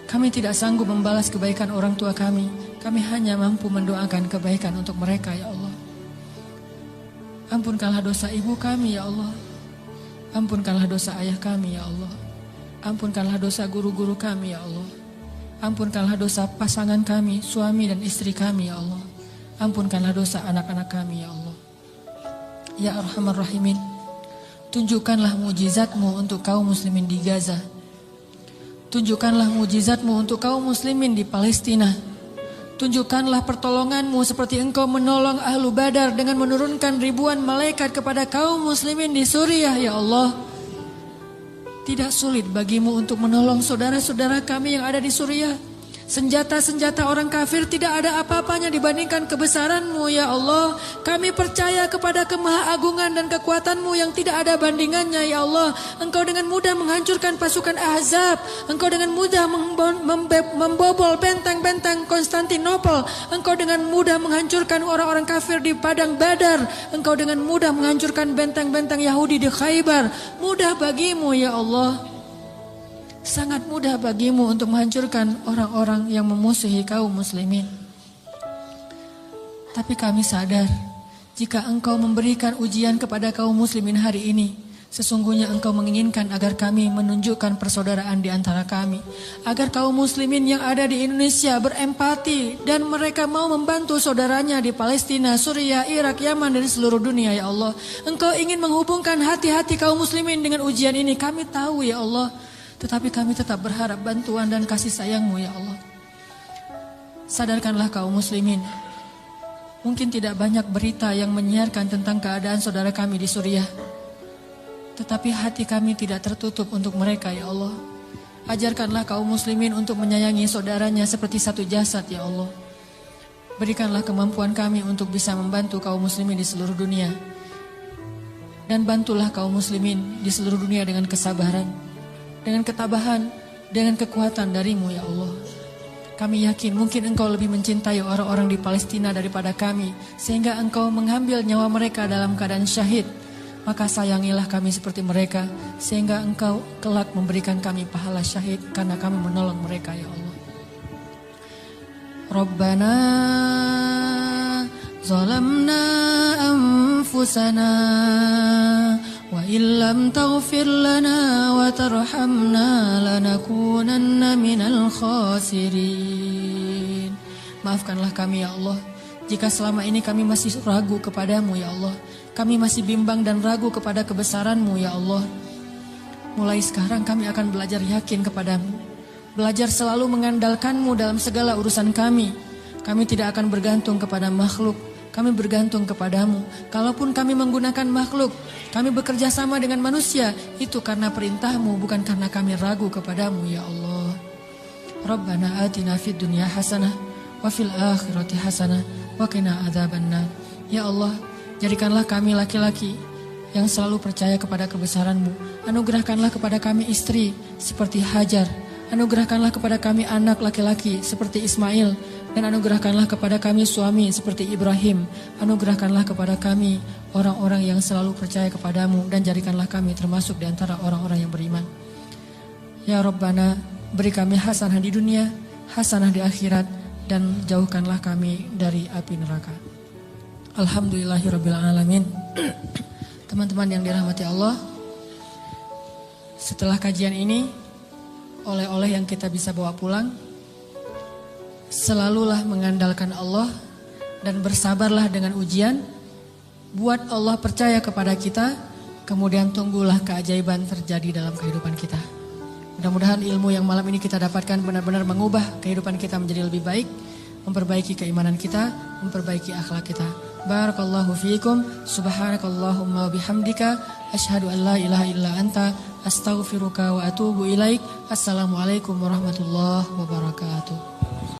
kami tidak sanggup membalas kebaikan orang tua kami. Kami hanya mampu mendoakan kebaikan untuk mereka ya Allah. Ampunkanlah dosa ibu kami ya Allah. Ampunkanlah dosa ayah kami ya Allah. Ampunkanlah dosa guru-guru kami ya Allah. Ampunkanlah dosa pasangan kami, suami dan istri kami ya Allah. Ampunkanlah dosa anak-anak kami ya Allah. Ya Arhamar Rahimin, tunjukkanlah mujizat-Mu untuk kaum muslimin di Gaza. Tunjukkanlah mujizat-Mu untuk kaum muslimin di Palestina. Tunjukkanlah pertolongan-Mu seperti Engkau menolong Ahlu Badar dengan menurunkan ribuan malaikat kepada kaum muslimin di Suriah ya Allah. Tidak sulit bagimu untuk menolong saudara-saudara kami yang ada di Suriah. Senjata-senjata orang kafir tidak ada apa-apanya dibandingkan kebesaran-Mu ya Allah. Kami percaya kepada kemahaagungan dan kekuatan-Mu yang tidak ada bandingannya ya Allah. Engkau dengan mudah menghancurkan pasukan Ahzab. Engkau dengan mudah membobol benteng-benteng Konstantinopel. Engkau dengan mudah menghancurkan orang-orang kafir di padang Badar. Engkau dengan mudah menghancurkan benteng-benteng Yahudi di Khaybar. Mudah bagimu ya Allah. Sangat mudah bagimu untuk menghancurkan orang-orang yang memusuhi kaum muslimin. Tapi kami sadar, jika Engkau memberikan ujian kepada kaum muslimin hari ini, sesungguhnya Engkau menginginkan agar kami menunjukkan persaudaraan di antara kami. Agar kaum muslimin yang ada di Indonesia berempati dan mereka mau membantu saudaranya di Palestina, Suriah, Irak, Yaman, dan seluruh dunia ya Allah. Engkau ingin menghubungkan hati-hati kaum muslimin dengan ujian ini. Kami tahu ya Allah. Tetapi kami tetap berharap bantuan dan kasih sayang-Mu ya Allah. Sadarkanlah kaum muslimin. Mungkin tidak banyak berita yang menyiarkan tentang keadaan saudara kami di Suriah. Tetapi hati kami tidak tertutup untuk mereka ya Allah. Ajarkanlah kaum muslimin untuk menyayangi saudaranya seperti satu jasad ya Allah. Berikanlah kemampuan kami untuk bisa membantu kaum muslimin di seluruh dunia. Dan bantulah kaum muslimin di seluruh dunia dengan kesabaran, dengan ketabahan, dengan kekuatan dari-Mu ya Allah. Kami yakin mungkin Engkau lebih mencintai orang-orang di Palestina daripada kami, sehingga Engkau mengambil nyawa mereka dalam keadaan syahid. Maka sayangilah kami seperti mereka, sehingga Engkau kelak memberikan kami pahala syahid karena kami menolong mereka ya Allah. Rabbana zalamna anfusana wa illam taghfir lana wa tarhamna lanakunanna minal khasirin. Maafkanlah kami ya Allah, jika selama ini kami masih ragu kepadamu ya Allah. Kami masih bimbang dan ragu kepada kebesaran-Mu ya Allah. Mulai sekarang kami akan belajar yakin kepadamu. Belajar selalu mengandalkan-Mu dalam segala urusan kami. Kami tidak akan bergantung kepada makhluk. Kami bergantung kepadamu. Kalaupun kami menggunakan makhluk, kami bekerja sama dengan manusia, itu karena perintah-Mu, bukan karena kami ragu kepadamu ya Allah. Rabbana atina fid dunya hasanah wa fil akhirati hasanah wa qina adzabannar. Ya Allah, jadikanlah kami laki-laki yang selalu percaya kepada kebesaran-Mu. Anugerahkanlah kepada kami istri seperti Hajar. Anugerahkanlah kepada kami anak laki-laki seperti Ismail. Dan anugerahkanlah kepada kami suami seperti Ibrahim. Anugerahkanlah kepada kami orang-orang yang selalu percaya kepadamu. Dan jadikanlah kami termasuk di antara orang-orang yang beriman. Ya Rabbana, beri kami hasanah di dunia, hasanah di akhirat. Dan jauhkanlah kami dari api neraka. Alhamdulillahirrabbilalamin. Teman-teman yang dirahmati Allah, setelah kajian ini, oleh-oleh yang kita bisa bawa pulang, selalulah mengandalkan Allah dan bersabarlah dengan ujian. Buat Allah percaya kepada kita, kemudian tunggulah keajaiban terjadi dalam kehidupan kita. Mudah-mudahan ilmu yang malam ini kita dapatkan benar-benar mengubah kehidupan kita menjadi lebih baik, memperbaiki keimanan kita, memperbaiki akhlak kita. Barakallahu fiikum, subhanakallahumma wa bihamdika, asyhadu an la ilaha illa anta, astaghfiruka wa atubu ilaik. Assalamualaikum warahmatullahi wabarakatuh.